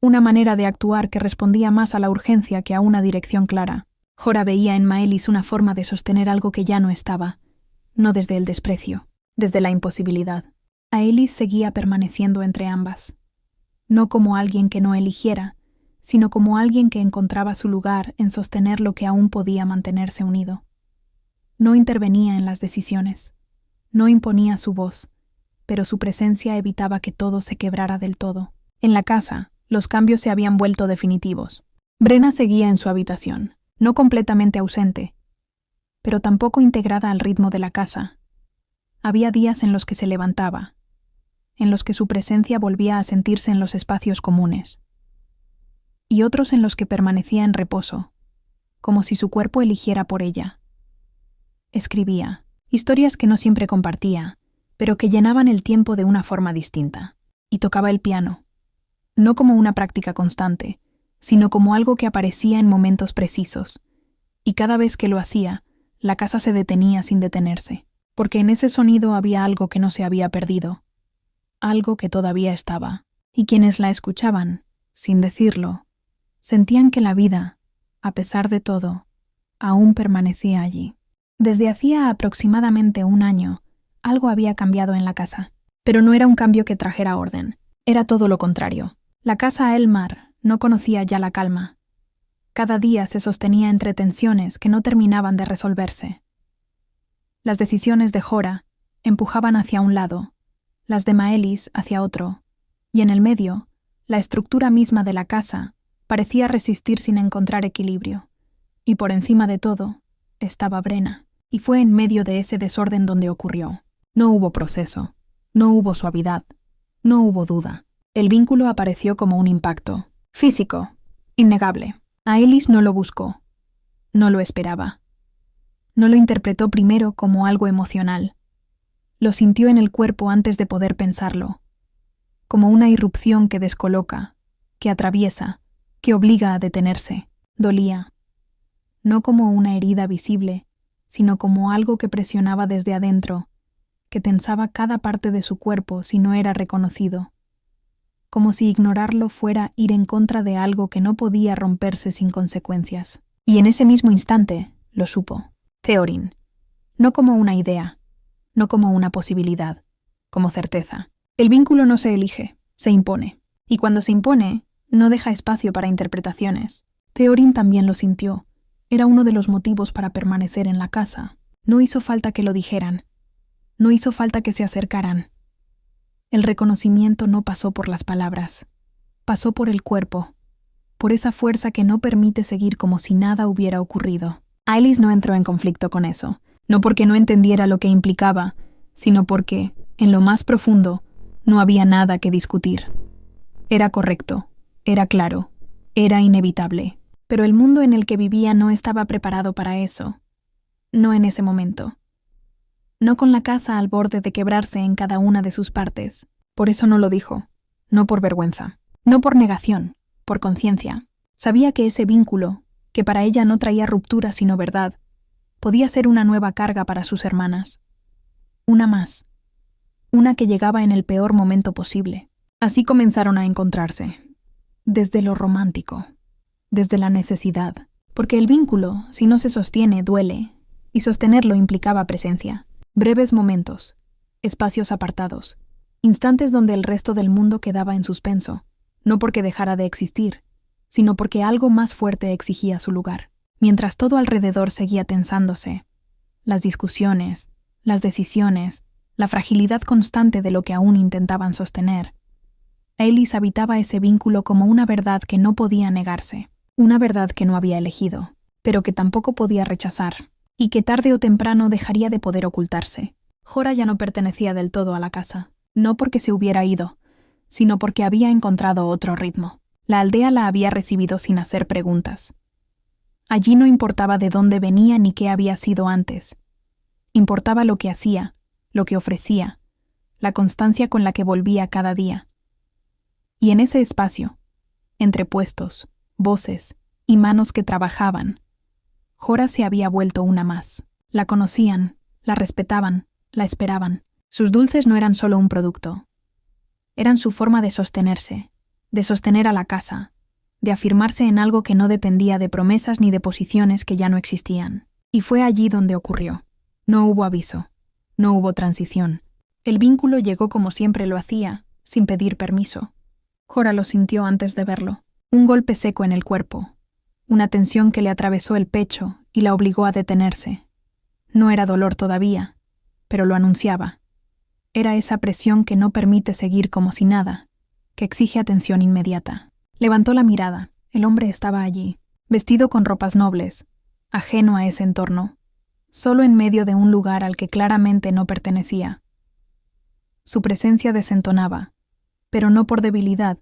una manera de actuar que respondía más a la urgencia que a una dirección clara. Jora veía en Maelis una forma de sostener algo que ya no estaba, no desde el desprecio, desde la imposibilidad. Aelis seguía permaneciendo entre ambas, no como alguien que no eligiera, sino como alguien que encontraba su lugar en sostener lo que aún podía mantenerse unido. No intervenía en las decisiones, no imponía su voz, pero su presencia evitaba que todo se quebrara del todo. En la casa, los cambios se habían vuelto definitivos. Brenna seguía en su habitación, no completamente ausente, pero tampoco integrada al ritmo de la casa. Había días en los que se levantaba, en los que su presencia volvía a sentirse en los espacios comunes, y otros en los que permanecía en reposo, como si su cuerpo eligiera por ella. Escribía, historias que no siempre compartía, pero que llenaban el tiempo de una forma distinta, y tocaba el piano, no como una práctica constante, sino como algo que aparecía en momentos precisos, y cada vez que lo hacía, la casa se detenía sin detenerse, porque en ese sonido había algo que no se había perdido, algo que todavía estaba, y quienes la escuchaban, sin decirlo, sentían que la vida, a pesar de todo, aún permanecía allí. Desde hacía aproximadamente un año, algo había cambiado en la casa, pero no era un cambio que trajera orden, era todo lo contrario. La casa Elmar no conocía ya la calma. Cada día se sostenía entre tensiones que no terminaban de resolverse. Las decisiones de Jora empujaban hacia un lado, las de Maelis hacia otro, y en el medio, la estructura misma de la casa parecía resistir sin encontrar equilibrio. Y por encima de todo, estaba Brenna, y fue en medio de ese desorden donde ocurrió. No hubo proceso, no hubo suavidad, no hubo duda. El vínculo apareció como un impacto, físico, innegable. Aelis no lo buscó, no lo esperaba. No lo interpretó primero como algo emocional. Lo sintió en el cuerpo antes de poder pensarlo, como una irrupción que descoloca, que atraviesa, que obliga a detenerse. Dolía, no como una herida visible, sino como algo que presionaba desde adentro, que tensaba cada parte de su cuerpo si no era reconocido, como si ignorarlo fuera ir en contra de algo que no podía romperse sin consecuencias. Y en ese mismo instante lo supo. Theorin, no como una idea, no como una posibilidad, como certeza. El vínculo no se elige, se impone. Y cuando se impone, no deja espacio para interpretaciones. Theorin también lo sintió. Era uno de los motivos para permanecer en la casa. No hizo falta que lo dijeran. No hizo falta que se acercaran. El reconocimiento no pasó por las palabras. Pasó por el cuerpo, por esa fuerza que no permite seguir como si nada hubiera ocurrido. Aelis no entró en conflicto con eso, no porque no entendiera lo que implicaba, sino porque, en lo más profundo, no había nada que discutir. Era correcto, era claro, era inevitable. Pero el mundo en el que vivía no estaba preparado para eso. No en ese momento. No con la casa al borde de quebrarse en cada una de sus partes. Por eso no lo dijo. No por vergüenza. No por negación. Por conciencia. Sabía que ese vínculo, que para ella no traía ruptura sino verdad, podía ser una nueva carga para sus hermanas. Una más. Una que llegaba en el peor momento posible. Así comenzaron a encontrarse. Desde lo romántico. Desde la necesidad, porque el vínculo, si no se sostiene, duele, y sostenerlo implicaba presencia. Breves momentos, espacios apartados, instantes donde el resto del mundo quedaba en suspenso, no porque dejara de existir, sino porque algo más fuerte exigía su lugar. mientras todo alrededor seguía tensándose. Las discusiones, las decisiones, la fragilidad constante de lo que aún intentaban sostener. Alice habitaba ese vínculo como una verdad que no podía negarse, una verdad que no había elegido, pero que tampoco podía rechazar, y que tarde o temprano dejaría de poder ocultarse. Jorah ya no pertenecía del todo a la casa, no porque se hubiera ido, sino porque había encontrado otro ritmo. La aldea la había recibido sin hacer preguntas. Allí no importaba de dónde venía ni qué había sido antes. Importaba lo que hacía, lo que ofrecía, la constancia con la que volvía cada día. Y en ese espacio, entre puestos, voces y manos que trabajaban, Jorah se había vuelto una más. La conocían, la respetaban, la esperaban. Sus dulces no eran solo un producto. Eran su forma de sostenerse, de sostener a la casa, de afirmarse en algo que no dependía de promesas ni de posiciones que ya no existían. Y fue allí donde ocurrió. No hubo aviso, no hubo transición. El vínculo llegó como siempre lo hacía, sin pedir permiso. Jorah lo sintió antes de verlo. Un golpe seco en el cuerpo, una tensión que le atravesó el pecho y la obligó a detenerse. No era dolor todavía, pero lo anunciaba. Era esa presión que no permite seguir como si nada, que exige atención inmediata. Levantó la mirada. El hombre estaba allí, vestido con ropas nobles, ajeno a ese entorno, solo en medio de un lugar al que claramente no pertenecía. Su presencia desentonaba, pero no por debilidad,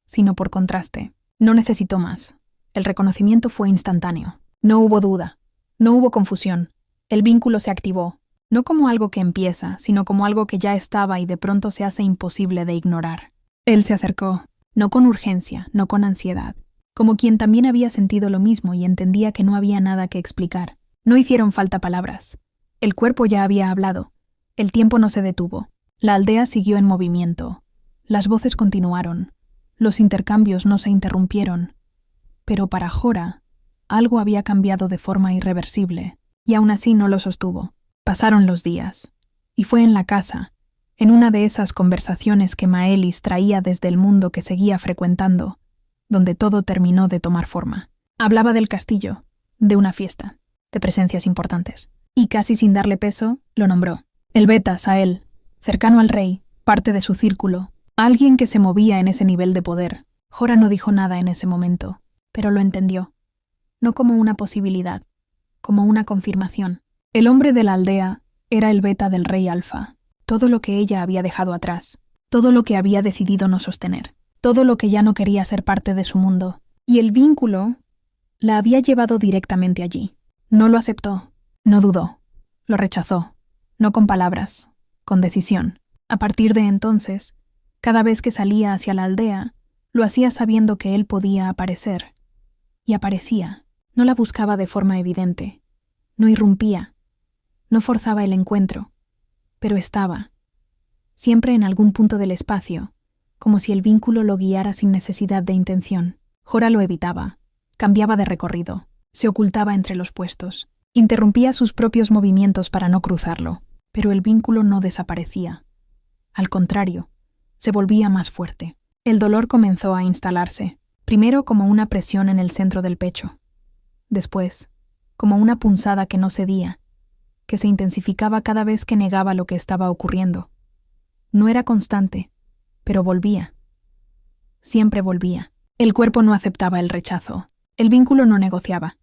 sino por contraste. No necesitó más. El reconocimiento fue instantáneo. No hubo duda, no hubo confusión. El vínculo se activó, no como algo que empieza, sino como algo que ya estaba y de pronto se hace imposible de ignorar. Él se acercó, no con urgencia, no con ansiedad, como quien también había sentido lo mismo y entendía que no había nada que explicar. No hicieron falta palabras. El cuerpo ya había hablado. El tiempo no se detuvo. La aldea siguió en movimiento. Las voces continuaron. Los intercambios no se interrumpieron. Pero para Jorah, algo había cambiado de forma irreversible, y aún así no lo sostuvo. Pasaron los días, y fue en la casa, en una de esas conversaciones que Maelis traía desde el mundo que seguía frecuentando, donde todo terminó de tomar forma. Hablaba del castillo, de una fiesta, de presencias importantes, y casi sin darle peso, lo nombró. El Betas a él, cercano al rey, parte de su círculo, alguien que se movía en ese nivel de poder. Jorah no dijo nada en ese momento, pero lo entendió, no como una posibilidad, como una confirmación. El hombre de la aldea era el Beta del rey Alfa, todo lo que ella había dejado atrás, todo lo que había decidido no sostener, todo lo que ya no quería ser parte de su mundo. Y el vínculo la había llevado directamente allí. No lo aceptó, no dudó, lo rechazó, no con palabras, con decisión. A partir de entonces, cada vez que salía hacia la aldea, lo hacía sabiendo que él podía aparecer. Y aparecía. No la buscaba de forma evidente, no irrumpía, no forzaba el encuentro, pero estaba, siempre en algún punto del espacio, como si el vínculo lo guiara sin necesidad de intención. Jorah lo evitaba, cambiaba de recorrido, se ocultaba entre los puestos, interrumpía sus propios movimientos para no cruzarlo, pero el vínculo no desaparecía. Al contrario, se volvía más fuerte. El dolor comenzó a instalarse, primero como una presión en el centro del pecho, después como una punzada que no cedía, que se intensificaba cada vez que negaba lo que estaba ocurriendo. No era constante, pero volvía. Siempre volvía. El cuerpo no aceptaba el rechazo, el vínculo no negociaba.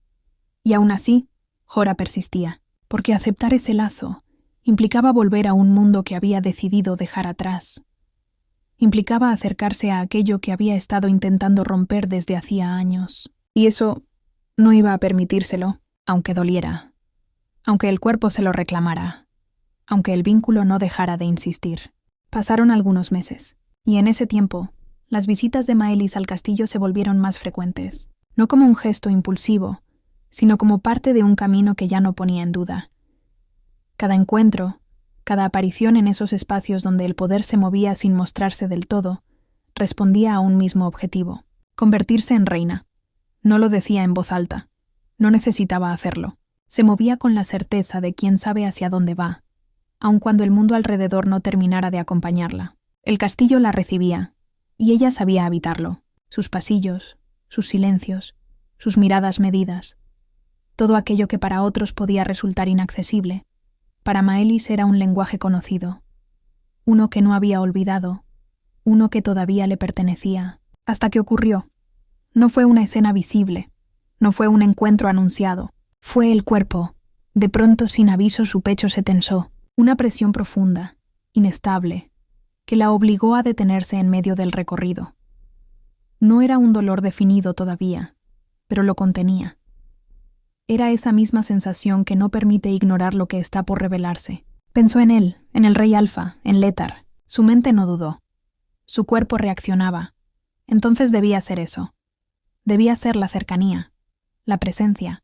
Y aún así, Jorah persistía, porque aceptar ese lazo implicaba volver a un mundo que había decidido dejar atrás. Implicaba acercarse a aquello que había estado intentando romper desde hacía años. Y eso no iba a permitírselo, aunque doliera, aunque el cuerpo se lo reclamara, aunque el vínculo no dejara de insistir. Pasaron algunos meses, y en ese tiempo, las visitas de Maelis al castillo se volvieron más frecuentes, no como un gesto impulsivo, sino como parte de un camino que ya no ponía en duda. Cada encuentro, cada aparición en esos espacios donde el poder se movía sin mostrarse del todo, respondía a un mismo objetivo: convertirse en reina. No lo decía en voz alta, no necesitaba hacerlo. Se movía con la certeza de quién sabe hacia dónde va, aun cuando el mundo alrededor no terminara de acompañarla. El castillo la recibía, y ella sabía habitarlo, sus pasillos, sus silencios, sus miradas medidas. Todo aquello que para otros podía resultar inaccesible, para Maelis era un lenguaje conocido, uno que no había olvidado, uno que todavía le pertenecía, hasta que ocurrió. No fue una escena visible, no fue un encuentro anunciado, fue el cuerpo. De pronto, sin aviso, su pecho se tensó, una presión profunda, inestable, que la obligó a detenerse en medio del recorrido. No era un dolor definido todavía, pero lo contenía. Era esa misma sensación que no permite ignorar lo que está por revelarse. Pensó en él, en el Rey Alfa, en Létar. Su mente no dudó. Su cuerpo reaccionaba. Entonces debía ser eso. Debía ser la cercanía, la presencia,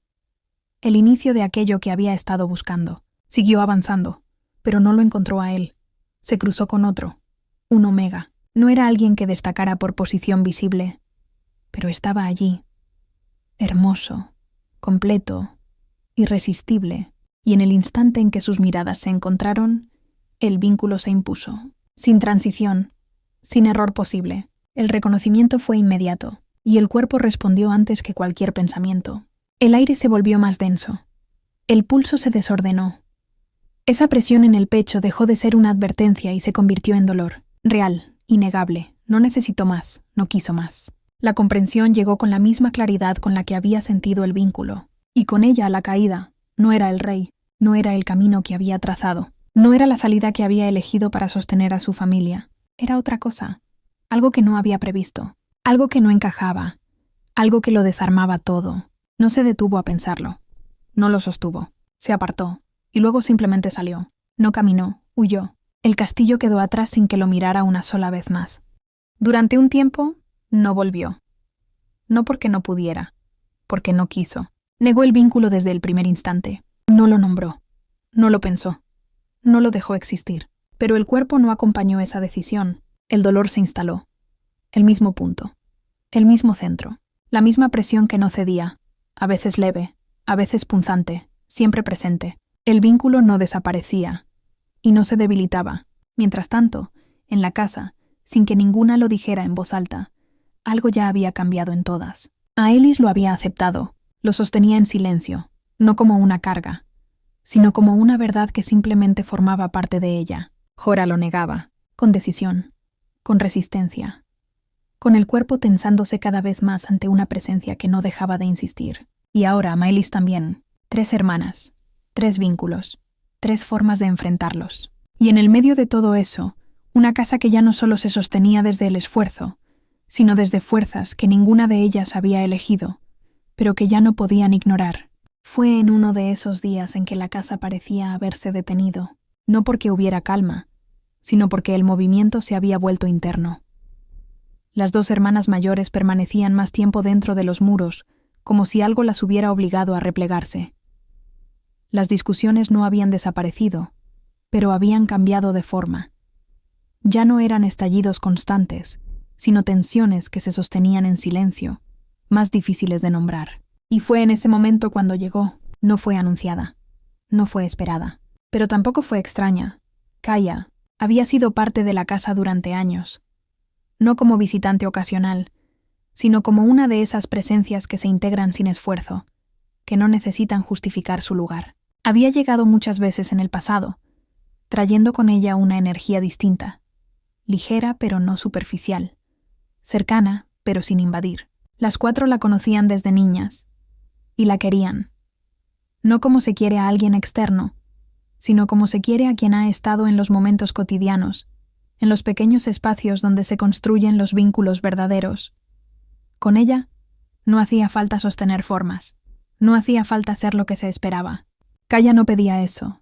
el inicio de aquello que había estado buscando. Siguió avanzando, pero no lo encontró a él. Se cruzó con otro, un Omega. No era alguien que destacara por posición visible, pero estaba allí, hermoso, completo, irresistible, y en el instante en que sus miradas se encontraron, el vínculo se impuso. Sin transición, sin error posible. El reconocimiento fue inmediato, y el cuerpo respondió antes que cualquier pensamiento. El aire se volvió más denso. El pulso se desordenó. Esa presión en el pecho dejó de ser una advertencia y se convirtió en dolor. Real, innegable. No necesitó más, no quiso más. La comprensión llegó con la misma claridad con la que había sentido el vínculo. Y con ella la caída. No era el rey, no era el camino que había trazado. No era la salida que había elegido para sostener a su familia. Era otra cosa. Algo que no había previsto. Algo que no encajaba. Algo que lo desarmaba todo. No se detuvo a pensarlo. No lo sostuvo. Se apartó. Y luego simplemente salió. No caminó. Huyó. El castillo quedó atrás sin que lo mirara una sola vez más. Durante un tiempo, no volvió. No porque no pudiera. Porque no quiso. Negó el vínculo desde el primer instante. No lo nombró. No lo pensó. No lo dejó existir. Pero el cuerpo no acompañó esa decisión. El dolor se instaló. El mismo punto. El mismo centro. La misma presión que no cedía. A veces leve, a veces punzante, siempre presente. El vínculo no desaparecía. Y no se debilitaba. Mientras tanto, en la casa, sin que ninguna lo dijera en voz alta, algo ya había cambiado en todas. Aelis lo había aceptado. Lo sostenía en silencio, no como una carga, sino como una verdad que simplemente formaba parte de ella. Jorah lo negaba, con decisión, con resistencia, con el cuerpo tensándose cada vez más ante una presencia que no dejaba de insistir. Y ahora Maelis también. 3 hermanas, 3 vínculos, 3 formas de enfrentarlos. Y en el medio de todo eso, una casa que ya no solo se sostenía desde el esfuerzo, sino desde fuerzas que ninguna de ellas había elegido, pero que ya no podían ignorar. Fue en uno de esos días en que la casa parecía haberse detenido, no porque hubiera calma, sino porque el movimiento se había vuelto interno. Las 2 hermanas mayores permanecían más tiempo dentro de los muros, como si algo las hubiera obligado a replegarse. Las discusiones no habían desaparecido, pero habían cambiado de forma. Ya no eran estallidos constantes, sino tensiones que se sostenían en silencio, más difíciles de nombrar. Y fue en ese momento cuando llegó. No fue anunciada, no fue esperada, pero tampoco fue extraña. Kaya había sido parte de la casa durante años, no como visitante ocasional, sino como una de esas presencias que se integran sin esfuerzo, que no necesitan justificar su lugar. Había llegado muchas veces en el pasado, trayendo con ella una energía distinta, ligera pero no superficial, cercana pero sin invadir. Las 4 la conocían desde niñas, y la querían, no como se quiere a alguien externo, sino como se quiere a quien ha estado en los momentos cotidianos, en los pequeños espacios donde se construyen los vínculos verdaderos. Con ella, no hacía falta sostener formas, no hacía falta ser lo que se esperaba. Kaya no pedía eso.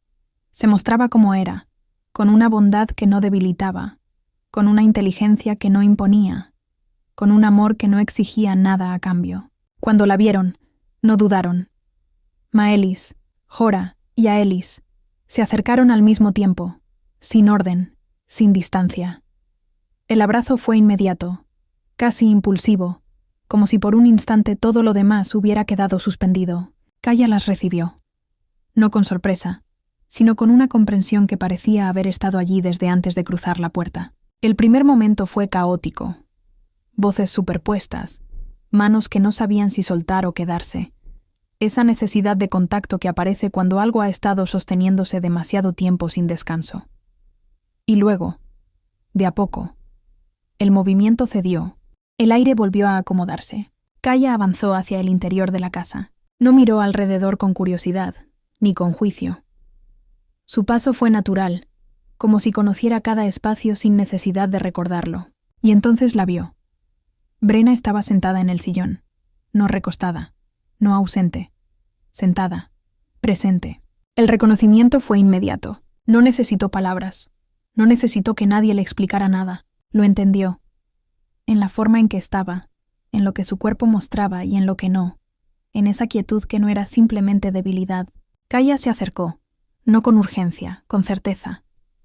Se mostraba como era, con una bondad que no debilitaba, con una inteligencia que no imponía, con un amor que no exigía nada a cambio. Cuando la vieron, no dudaron. Maelis, Jorah y Aelis se acercaron al mismo tiempo, sin orden, sin distancia. El abrazo fue inmediato, casi impulsivo, como si por un instante todo lo demás hubiera quedado suspendido. Kaya las recibió, no con sorpresa, sino con una comprensión que parecía haber estado allí desde antes de cruzar la puerta. El primer momento fue caótico. Voces superpuestas, manos que no sabían si soltar o quedarse. esa necesidad de contacto que aparece cuando algo ha estado sosteniéndose demasiado tiempo sin descanso. Y luego, de a poco, el movimiento cedió. El aire volvió a acomodarse. Kaya avanzó hacia el interior de la casa. No miró alrededor con curiosidad, ni con juicio. Su paso fue natural, como si conociera cada espacio sin necesidad de recordarlo. Y entonces la vio. Brenna estaba sentada en el sillón, no recostada, no ausente, sentada, presente. El reconocimiento fue inmediato. No necesitó palabras. No necesitó que nadie le explicara nada. Lo entendió. En la forma en que estaba, en lo que su cuerpo mostraba y en lo que no, en esa quietud que no era simplemente debilidad. Kaya se acercó, no con urgencia, con certeza,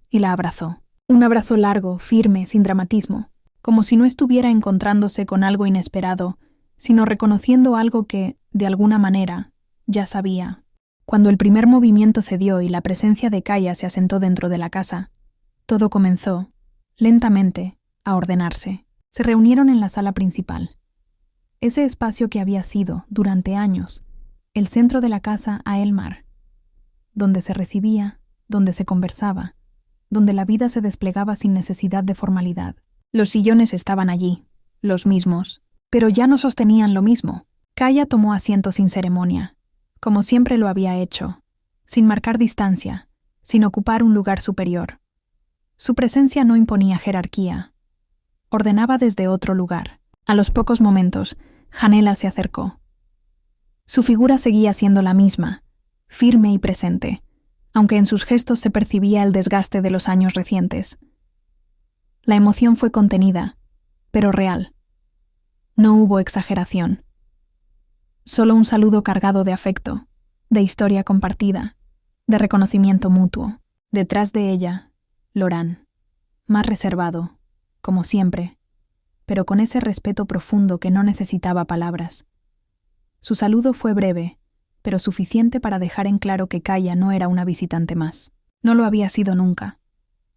y la abrazó. Un abrazo largo, firme, sin dramatismo, como si no estuviera encontrándose con algo inesperado, sino reconociendo algo que, de alguna manera, ya sabía. Cuando el primer movimiento cedió y la presencia de Kaya se asentó dentro de la casa, todo comenzó, lentamente, a ordenarse. Se reunieron en la sala principal. Ese espacio que había sido, durante años, el centro de la casa a el mar, donde se recibía, donde se conversaba, donde la vida se desplegaba sin necesidad de formalidad. Los sillones estaban allí, los mismos, pero ya no sostenían lo mismo. Kaya tomó asiento sin ceremonia, como siempre lo había hecho, sin marcar distancia, sin ocupar un lugar superior. Su presencia no imponía jerarquía. Ordenaba desde otro lugar. A los pocos momentos, Janela se acercó. Su figura seguía siendo la misma, firme y presente, aunque en sus gestos se percibía el desgaste de los años recientes. La emoción fue contenida, pero real. No hubo exageración. Solo un saludo cargado de afecto, de historia compartida, de reconocimiento mutuo. Detrás de ella, Loran, más reservado, como siempre, pero con ese respeto profundo que no necesitaba palabras. Su saludo fue breve, pero suficiente para dejar en claro que Kaya no era una visitante más. No lo había sido nunca.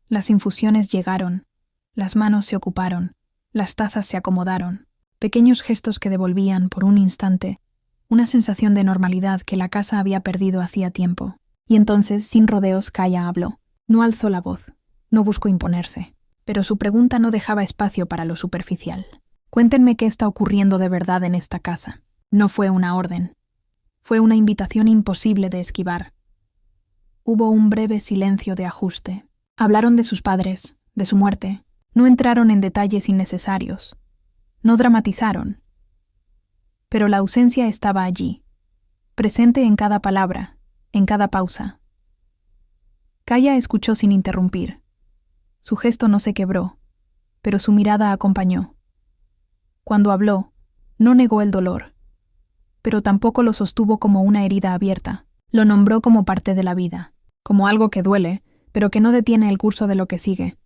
Las infusiones llegaron, las manos se ocuparon, las tazas se acomodaron, pequeños gestos que devolvían, por un instante, una sensación de normalidad que la casa había perdido hacía tiempo. Y entonces, sin rodeos, Kaya habló. No alzó la voz, no buscó imponerse, pero su pregunta no dejaba espacio para lo superficial. Cuéntenme qué está ocurriendo de verdad en esta casa. No fue una orden. Fue una invitación imposible de esquivar. Hubo un breve silencio de ajuste. Hablaron de sus padres, de su muerte. No entraron en detalles innecesarios. No dramatizaron. Pero la ausencia estaba allí, presente en cada palabra, en cada pausa. Kaya escuchó sin interrumpir. Su gesto no se quebró, pero su mirada acompañó. Cuando habló, no negó el dolor, pero tampoco lo sostuvo como una herida abierta. Lo nombró como parte de la vida, como algo que duele, pero que no detiene el curso de lo que sigue.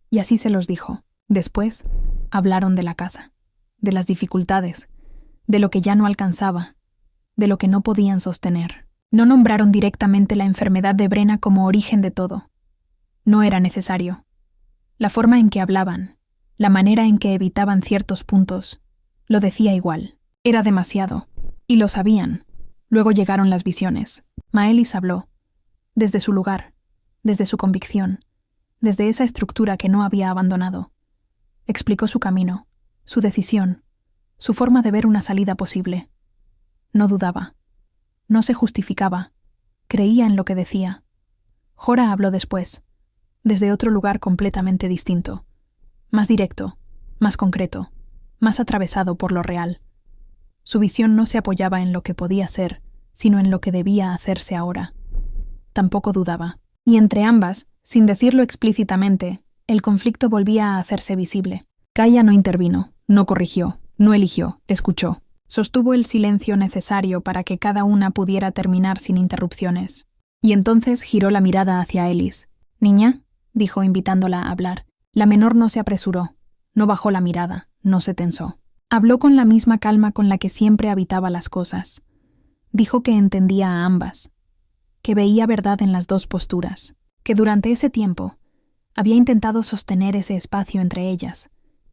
Y así se los dijo. Después, hablaron de la casa, de las dificultades, de lo que ya no alcanzaba, de lo que no podían sostener. No nombraron directamente la enfermedad de Brenna como origen de todo. No era necesario. La forma en que hablaban, la manera en que evitaban ciertos puntos, lo decía igual. Era demasiado, y lo sabían. Luego llegaron las visiones. Maelis habló, desde su lugar, desde su convicción, desde esa estructura que no había abandonado. Explicó su camino, su decisión, su forma de ver una salida posible. No dudaba. No se justificaba. Creía en lo que decía. Jora habló después, desde otro lugar completamente distinto, más directo, más concreto, más atravesado por lo real. Su visión no se apoyaba en lo que podía ser, sino en lo que debía hacerse ahora. Tampoco dudaba. Y entre ambas, sin decirlo explícitamente, el conflicto volvía a hacerse visible. Kaya no intervino, no corrigió, no eligió, escuchó. Sostuvo el silencio necesario para que cada una pudiera terminar sin interrupciones. Y entonces giró la mirada hacia Elis. «Niña», dijo invitándola a hablar. La menor no se apresuró, no bajó la mirada, no se tensó. Habló con la misma calma con la que siempre habitaba las cosas. Dijo que entendía a ambas, que veía verdad en las dos posturas, que durante ese tiempo había intentado sostener ese espacio entre ellas,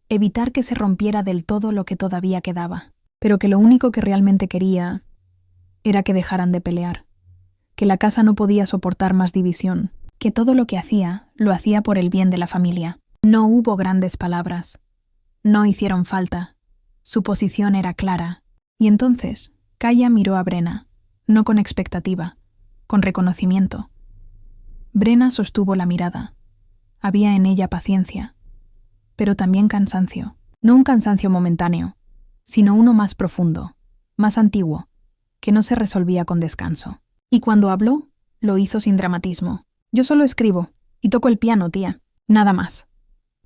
evitar que se rompiera del todo lo que todavía quedaba, pero que lo único que realmente quería era que dejaran de pelear, que la casa no podía soportar más división, que todo lo que hacía, lo hacía por el bien de la familia. No hubo grandes palabras. No hicieron falta. Su posición era clara. Y entonces, Kaya miró a Brenna, no con expectativa, con reconocimiento. Brenna sostuvo la mirada. Había en ella paciencia, pero también cansancio. No un cansancio momentáneo, sino uno más profundo, más antiguo, que no se resolvía con descanso. Y cuando habló, lo hizo sin dramatismo. Yo solo escribo y toco el piano, tía. Nada más.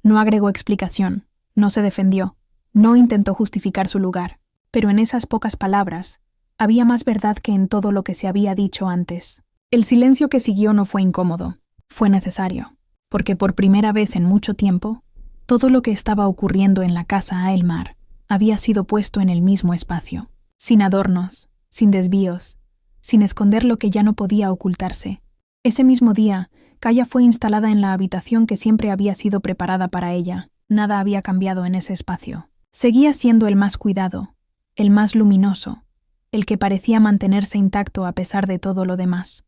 No agregó explicación, no se defendió, no intentó justificar su lugar. Pero en esas pocas palabras había más verdad que en todo lo que se había dicho antes. El silencio que siguió no fue incómodo, fue necesario, porque por primera vez en mucho tiempo, todo lo que estaba ocurriendo en la casa Aylmar había sido puesto en el mismo espacio, sin adornos, sin desvíos, sin esconder lo que ya no podía ocultarse. Ese mismo día, Kaya fue instalada en la habitación que siempre había sido preparada para ella. Nada había cambiado en ese espacio. Seguía siendo el más cuidado, el más luminoso, el que parecía mantenerse intacto a pesar de todo lo demás.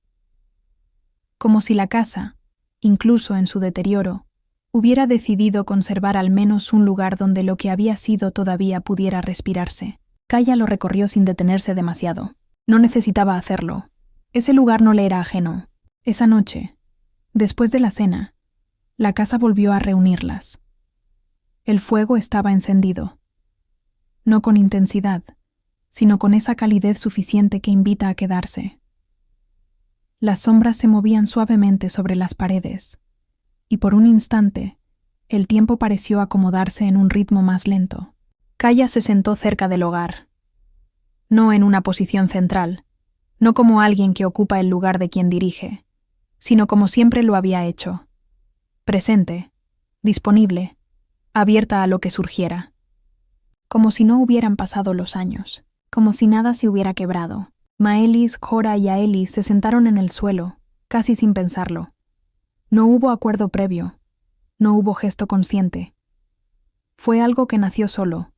Como si la casa, incluso en su deterioro, hubiera decidido conservar al menos un lugar donde lo que había sido todavía pudiera respirarse. Kaya lo recorrió sin detenerse demasiado. No necesitaba hacerlo. Ese lugar no le era ajeno. Esa noche, después de la cena, la casa volvió a reunirlas. El fuego estaba encendido. No con intensidad, sino con esa calidez suficiente que invita a quedarse. Las sombras se movían suavemente sobre las paredes, y por un instante, el tiempo pareció acomodarse en un ritmo más lento. Kaya se sentó cerca del hogar, no en una posición central, no como alguien que ocupa el lugar de quien dirige, sino como siempre lo había hecho, presente, disponible, abierta a lo que surgiera. Como si no hubieran pasado los años, como si nada se hubiera quebrado. Maelis, Cora y Aelis se sentaron en el suelo, casi sin pensarlo. No hubo acuerdo previo, no hubo gesto consciente. Fue algo que nació solo,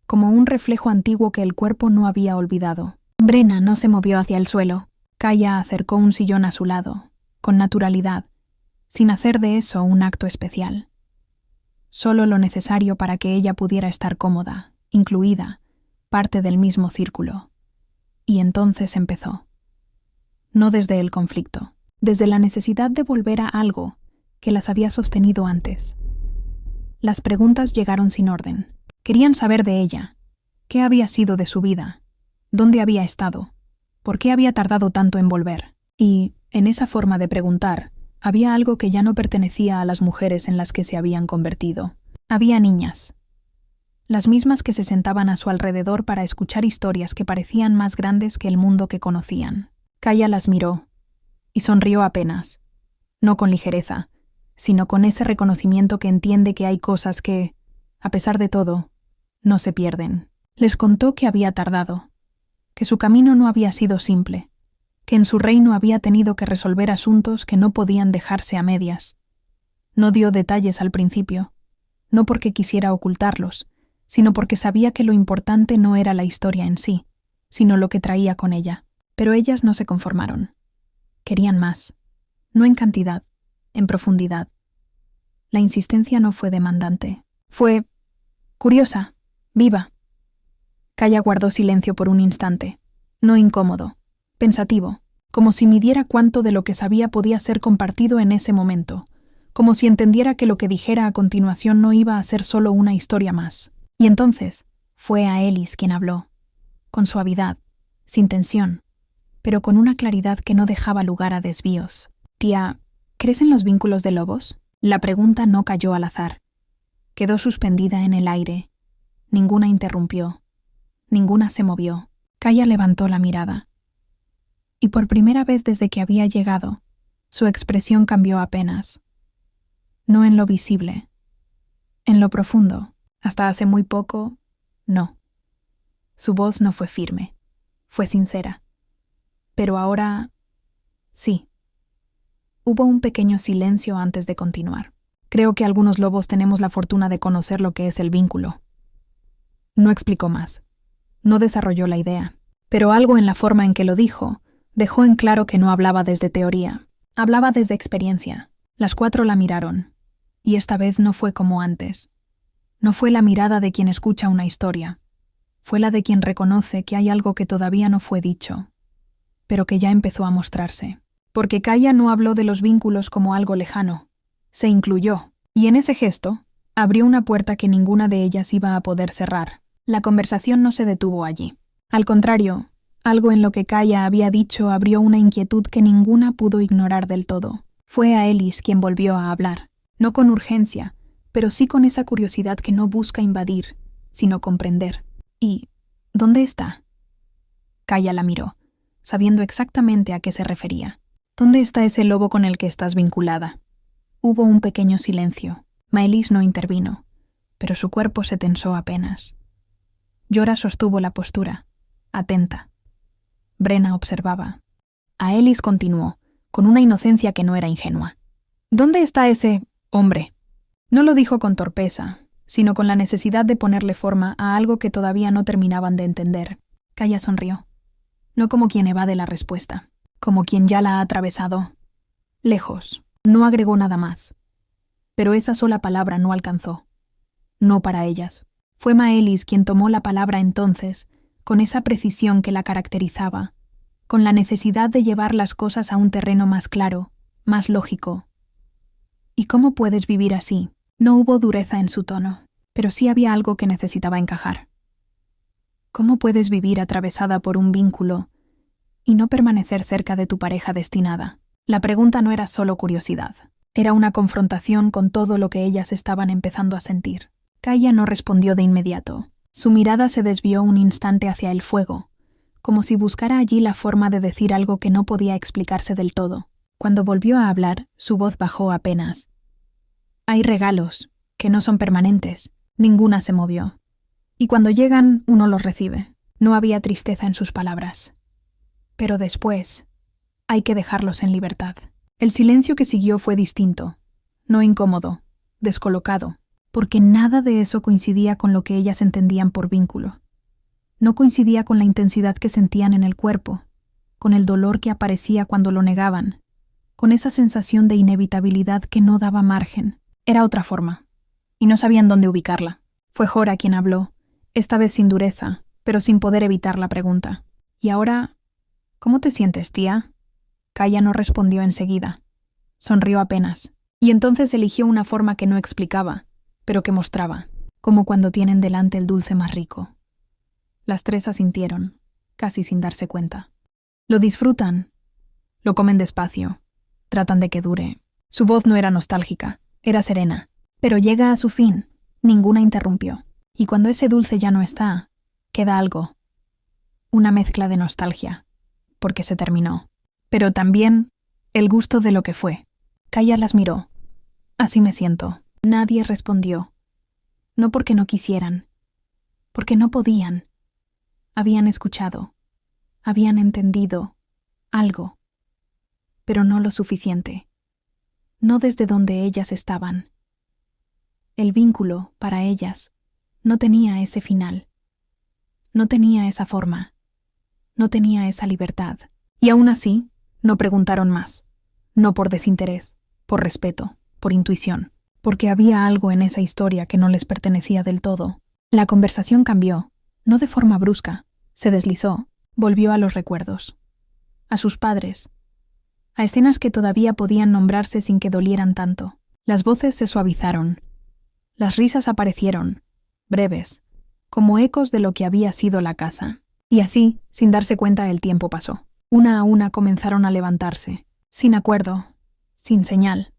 como un reflejo antiguo que el cuerpo no había olvidado. Brenna no se movió hacia el suelo. Kaya acercó un sillón a su lado, con naturalidad, sin hacer de eso un acto especial. Solo lo necesario para que ella pudiera estar cómoda, incluida, parte del mismo círculo. Y entonces empezó. No desde el conflicto, desde la necesidad de volver a algo que las había sostenido antes. Las preguntas llegaron sin orden. Querían saber de ella. ¿Qué había sido de su vida? ¿Dónde había estado? ¿Por qué había tardado tanto en volver? Y, en esa forma de preguntar, había algo que ya no pertenecía a las mujeres en las que se habían convertido. Había niñas. Las mismas que se sentaban a su alrededor para escuchar historias que parecían más grandes que el mundo que conocían. Kaya las miró, y sonrió apenas, no con ligereza, sino con ese reconocimiento que entiende que hay cosas que, a pesar de todo, no se pierden. Les contó que había tardado, que su camino no había sido simple, que en su reino había tenido que resolver asuntos que no podían dejarse a medias. No dio detalles al principio, no porque quisiera ocultarlos, sino porque sabía que lo importante no era la historia en sí, sino lo que traía con ella. Pero ellas no se conformaron. Querían más, no en cantidad, en profundidad. La insistencia no fue demandante. Fue curiosa, viva. Kaya guardó silencio por un instante, no incómodo, pensativo, como si midiera cuánto de lo que sabía podía ser compartido en ese momento, como si entendiera que lo que dijera a continuación no iba a ser solo una historia más. Y entonces fue Aelis quien habló, con suavidad, sin tensión, pero con una claridad que no dejaba lugar a desvíos. Tía, ¿crees en los vínculos de lobos? La pregunta no cayó al azar. Quedó suspendida en el aire. Ninguna interrumpió. Ninguna se movió. Kaya levantó la mirada. Y por primera vez desde que había llegado, su expresión cambió apenas. No en lo visible. En lo profundo. Hasta hace muy poco, no. Su voz no fue firme, fue sincera. Pero ahora, sí. Hubo un pequeño silencio antes de continuar. Creo que algunos lobos tenemos la fortuna de conocer lo que es el vínculo. No explicó más. No desarrolló la idea. pero algo en la forma en que lo dijo dejó en claro que no hablaba desde teoría. Hablaba desde experiencia. Las 4 la miraron. Y esta vez no fue como antes. No fue la mirada de quien escucha una historia. Fue la de quien reconoce que hay algo que todavía no fue dicho, pero que ya empezó a mostrarse. Porque Kaya no habló de los vínculos como algo lejano. Se incluyó. Y en ese gesto, abrió una puerta que ninguna de ellas iba a poder cerrar. La conversación no se detuvo allí. Al contrario, algo en lo que Kaya había dicho abrió una inquietud que ninguna pudo ignorar del todo. Fue a Ellis quien volvió a hablar, no con urgencia, pero sí con esa curiosidad que no busca invadir, sino comprender. ¿Y dónde está? Kaya la miró, sabiendo exactamente a qué se refería. ¿Dónde está ese lobo con el que estás vinculada? Hubo un pequeño silencio. Maelis no intervino, pero su cuerpo se tensó apenas. Yora sostuvo la postura, atenta. Brenna observaba. A Ellis continuó, con una inocencia que no era ingenua. ¿Dónde está ese hombre? No lo dijo con torpeza, sino con la necesidad de ponerle forma a algo que todavía no terminaban de entender. Kaya sonrió. No como quien evade la respuesta, como quien ya la ha atravesado. Lejos. No agregó nada más. Pero esa sola palabra no alcanzó. No para ellas. Fue Maelis quien tomó la palabra entonces, con esa precisión que la caracterizaba, con la necesidad de llevar las cosas a un terreno más claro, más lógico. ¿Y cómo puedes vivir así? No hubo dureza en su tono, pero sí había algo que necesitaba encajar. ¿Cómo puedes vivir atravesada por un vínculo y no permanecer cerca de tu pareja destinada? La pregunta no era solo curiosidad, era una confrontación con todo lo que ellas estaban empezando a sentir. Kaya no respondió de inmediato. Su mirada se desvió un instante hacia el fuego, como si buscara allí la forma de decir algo que no podía explicarse del todo. Cuando volvió a hablar, su voz bajó apenas. Hay regalos, que no son permanentes. Ninguna se movió. Y cuando llegan, uno los recibe. No había tristeza en sus palabras. Pero después, hay que dejarlos en libertad. El silencio que siguió fue distinto, no incómodo, descolocado, porque nada de eso coincidía con lo que ellas entendían por vínculo. No coincidía con la intensidad que sentían en el cuerpo, con el dolor que aparecía cuando lo negaban, con esa sensación de inevitabilidad que no daba margen. Era otra forma, y no sabían dónde ubicarla. Fue Jora quien habló, esta vez sin dureza, pero sin poder evitar la pregunta. ¿Y ahora, cómo te sientes, tía? Kaya no respondió enseguida. Sonrió apenas, y entonces eligió una forma que no explicaba, pero que mostraba, como cuando tienen delante el dulce más rico. Las 3 asintieron, casi sin darse cuenta. Lo disfrutan, lo comen despacio, tratan de que dure. Su voz no era nostálgica, era serena, pero llega a su fin, ninguna interrumpió. Y cuando ese dulce ya no está, queda algo, una mezcla de nostalgia, porque se terminó, pero también el gusto de lo que fue. Kaya las miró. Así me siento. Nadie respondió. No porque no quisieran, porque no podían. Habían escuchado, habían entendido algo, pero no lo suficiente. No desde donde ellas estaban. El vínculo, para ellas, no tenía ese final. No tenía esa forma. No tenía esa libertad. Y aún así, no preguntaron más. No por desinterés, por respeto, por intuición. Porque había algo en esa historia que no les pertenecía del todo. La conversación cambió, no de forma brusca. Se deslizó, volvió a los recuerdos. A sus padres. A escenas que todavía podían nombrarse sin que dolieran tanto. Las voces se suavizaron. Las risas aparecieron, breves, como ecos de lo que había sido la casa. Y así, sin darse cuenta, el tiempo pasó. Una a una comenzaron a levantarse, sin acuerdo, sin señal,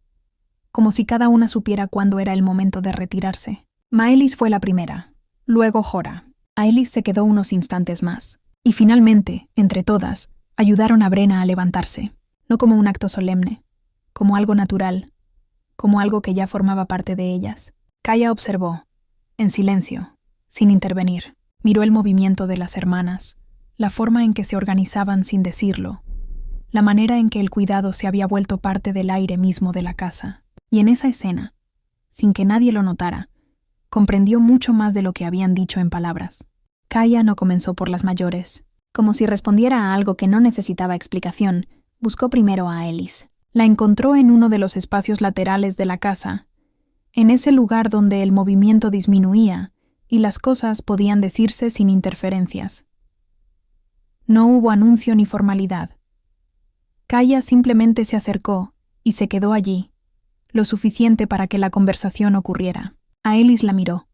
como si cada una supiera cuándo era el momento de retirarse. Maelis fue la primera, luego Jora. Aelis se quedó unos instantes más, y finalmente, entre todas, ayudaron a Brenna a levantarse, no como un acto solemne, como algo natural, como algo que ya formaba parte de ellas. Kaya observó, en silencio, sin intervenir. Miró el movimiento de las hermanas, la forma en que se organizaban sin decirlo, la manera en que el cuidado se había vuelto parte del aire mismo de la casa. Y en esa escena, sin que nadie lo notara, comprendió mucho más de lo que habían dicho en palabras. Kaya no comenzó por las mayores, Como si respondiera a algo que no necesitaba explicación, buscó primero a Alice. La encontró en uno de los espacios laterales de la casa, en ese lugar donde el movimiento disminuía y las cosas podían decirse sin interferencias. No hubo anuncio ni formalidad. Kaya simplemente se acercó y se quedó allí, lo suficiente para que la conversación ocurriera. A Alice la miró.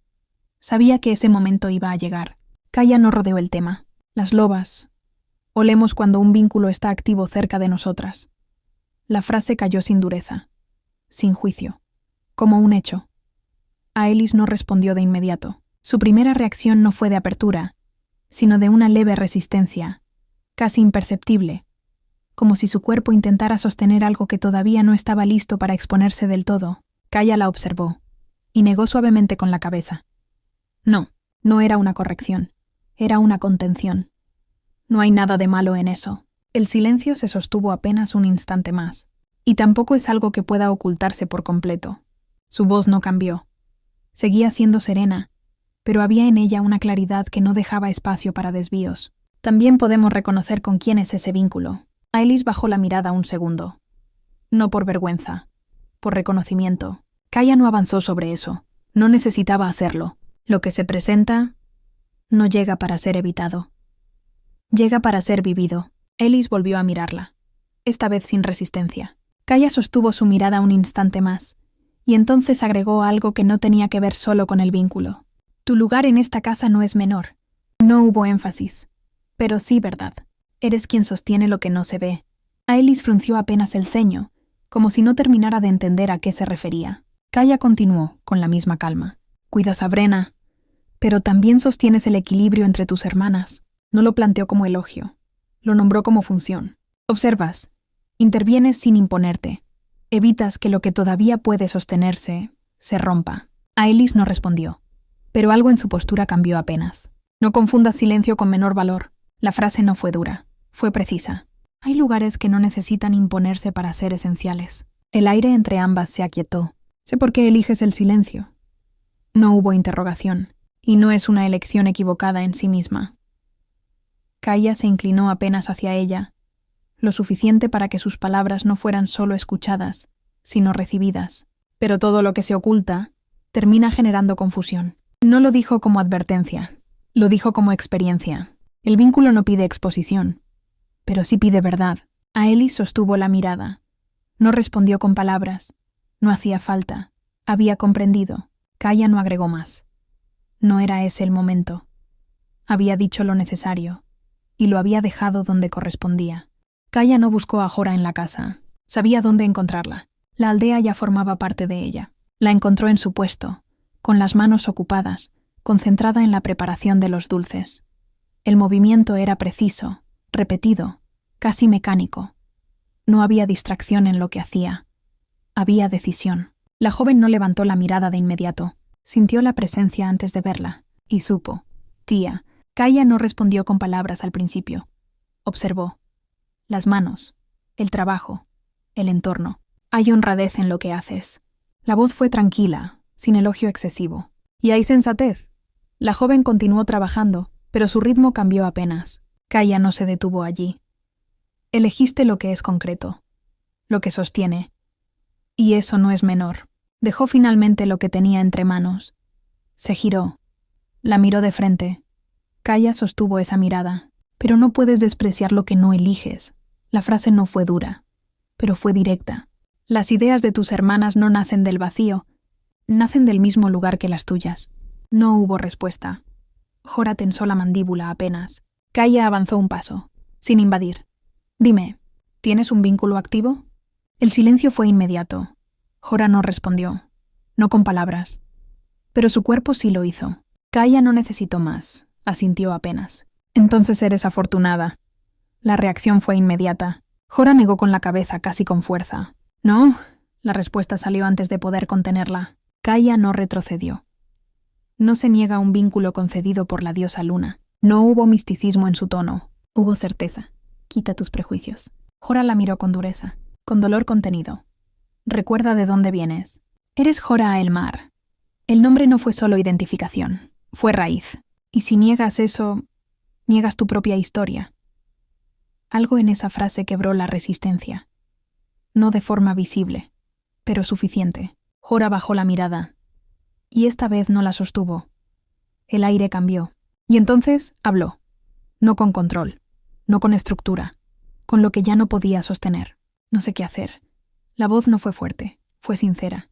Sabía que ese momento iba a llegar. Kaya no rodeó el tema. Las lobas. Olemos cuando un vínculo está activo cerca de nosotras. La frase cayó sin dureza, sin juicio, como un hecho. A Alice no respondió de inmediato. Su primera reacción no fue de apertura, sino de una leve resistencia, casi imperceptible, como si su cuerpo intentara sostener algo que todavía no estaba listo para exponerse del todo. Kaya la observó, y negó suavemente con la cabeza. No, no era una corrección, era una contención. No hay nada de malo en eso. El silencio se sostuvo apenas un instante más, y tampoco es algo que pueda ocultarse por completo. Su voz no cambió. Seguía siendo serena, pero había en ella una claridad que no dejaba espacio para desvíos. También podemos reconocer con quién es ese vínculo. Alice bajó la mirada un segundo. No por vergüenza, por reconocimiento. Kaya no avanzó sobre eso. No necesitaba hacerlo. Lo que se presenta no llega para ser evitado. Llega para ser vivido. Alice volvió a mirarla, esta vez sin resistencia. Kaya sostuvo su mirada un instante más, y entonces agregó algo que no tenía que ver solo con el vínculo. Tu lugar en esta casa no es menor. No hubo énfasis, pero sí verdad. Eres quien sostiene lo que no se ve. Alice frunció apenas el ceño, como si no terminara de entender a qué se refería. Kaya continuó, con la misma calma. Cuidas a Brenna, pero también sostienes el equilibrio entre tus hermanas. No lo planteó como elogio. Lo nombró como función. Observas, intervienes sin imponerte. Evitas que lo que todavía puede sostenerse se rompa. Alice no respondió, pero algo en su postura cambió apenas. No confundas silencio con menor valor. La frase no fue dura. Fue precisa. Hay lugares que no necesitan imponerse para ser esenciales. El aire entre ambas se aquietó. Sé por qué eliges el silencio. No hubo interrogación, y no es una elección equivocada en sí misma. Kaya se inclinó apenas hacia ella, lo suficiente para que sus palabras no fueran solo escuchadas, sino recibidas. Pero todo lo que se oculta termina generando confusión. No lo dijo como advertencia, lo dijo como experiencia. El vínculo no pide exposición, pero sí pide verdad. A Alice sostuvo la mirada. No respondió con palabras. No hacía falta. Había comprendido. Kaya no agregó más. No era ese el momento. Había dicho lo necesario, y lo había dejado donde correspondía. Kaya no buscó a Jora en la casa. Sabía dónde encontrarla. La aldea ya formaba parte de ella. La encontró en su puesto, con las manos ocupadas, concentrada en la preparación de los dulces. El movimiento era preciso, repetido, casi mecánico. No había distracción en lo que hacía. Había decisión. La joven no levantó la mirada de inmediato. Sintió la presencia antes de verla, y supo. Tía. Kaya no respondió con palabras al principio. Observó. Las manos, el trabajo, el entorno. Hay honradez en lo que haces. La voz fue tranquila, sin elogio excesivo. Y hay sensatez. La joven continuó trabajando, pero su ritmo cambió apenas. Kaya no se detuvo allí. Elegiste lo que es concreto, lo que sostiene. Y eso no es menor. Dejó finalmente lo que tenía entre manos. Se giró. La miró de frente. Kaya sostuvo esa mirada. Pero no puedes despreciar lo que no eliges. La frase no fue dura, pero fue directa. Las ideas de tus hermanas no nacen del vacío, nacen del mismo lugar que las tuyas. No hubo respuesta. Jora tensó la mandíbula apenas. Kaya avanzó un paso, sin invadir. Dime, ¿tienes un vínculo activo? El silencio fue inmediato. Jora no respondió, no con palabras. Pero su cuerpo sí lo hizo. Kaya no necesitó más, asintió apenas. Entonces eres afortunada. La reacción fue inmediata. Jora negó con la cabeza, casi con fuerza. No, la respuesta salió antes de poder contenerla. Kaya no retrocedió. No se niega un vínculo concedido por la diosa Luna. No hubo misticismo en su tono. Hubo certeza. Quita tus prejuicios. Jora la miró con dureza, con dolor contenido. Recuerda de dónde vienes. Eres Jora Aelmar. El nombre no fue solo identificación, fue raíz. Y si niegas eso, Niegas tu propia historia. Algo en esa frase quebró la resistencia. No de forma visible, pero suficiente. Jora bajó la mirada. Y esta vez no la sostuvo. El aire cambió. Y entonces habló. No con control, no con estructura, con lo que ya no podía sostener. No sé qué hacer. La voz no fue fuerte, fue sincera.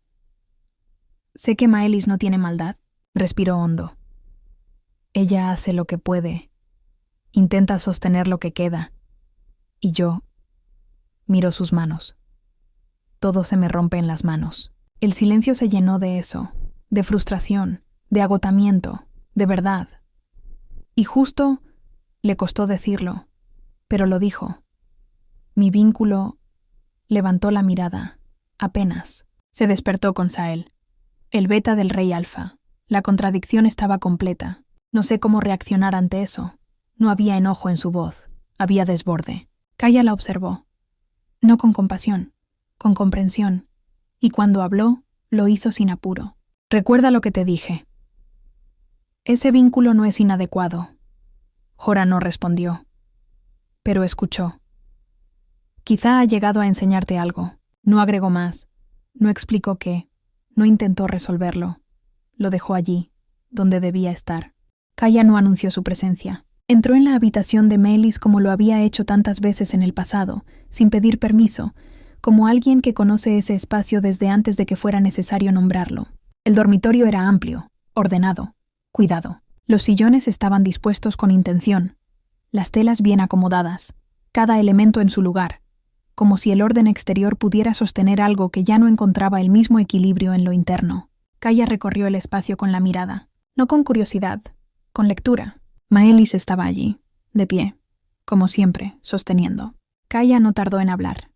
Sé que Maelis no tiene maldad, respiró hondo. Ella hace lo que puede. Intenta sostener lo que queda. Y yo miro sus manos. Todo se me rompe en las manos. El silencio se llenó de eso, de frustración, de agotamiento, de verdad. Y justo le costó decirlo, pero lo dijo. Mi vínculo levantó la mirada, apenas. Se despertó con Sael. El beta del rey alfa. La contradicción estaba completa. No sé cómo reaccionar ante eso. No había enojo en su voz, había desborde. Kaya la observó. No con compasión, con comprensión. Y cuando habló, lo hizo sin apuro. Recuerda lo que te dije. Ese vínculo no es inadecuado. Jora no respondió, pero escuchó. Quizá ha llegado a enseñarte algo. No agregó más. No explicó qué. No intentó resolverlo. Lo dejó allí, donde debía estar. Kaya no anunció su presencia. Entró en la habitación de Maelis como lo había hecho tantas veces en el pasado, sin pedir permiso, como alguien que conoce ese espacio desde antes de que fuera necesario nombrarlo. El dormitorio era amplio, ordenado, cuidado. Los sillones estaban dispuestos con intención, las telas bien acomodadas, cada elemento en su lugar, como si el orden exterior pudiera sostener algo que ya no encontraba el mismo equilibrio en lo interno. Kaya recorrió el espacio con la mirada, no con curiosidad, con lectura. Maelis estaba allí, de pie, como siempre, sosteniendo. Kaya no tardó en hablar.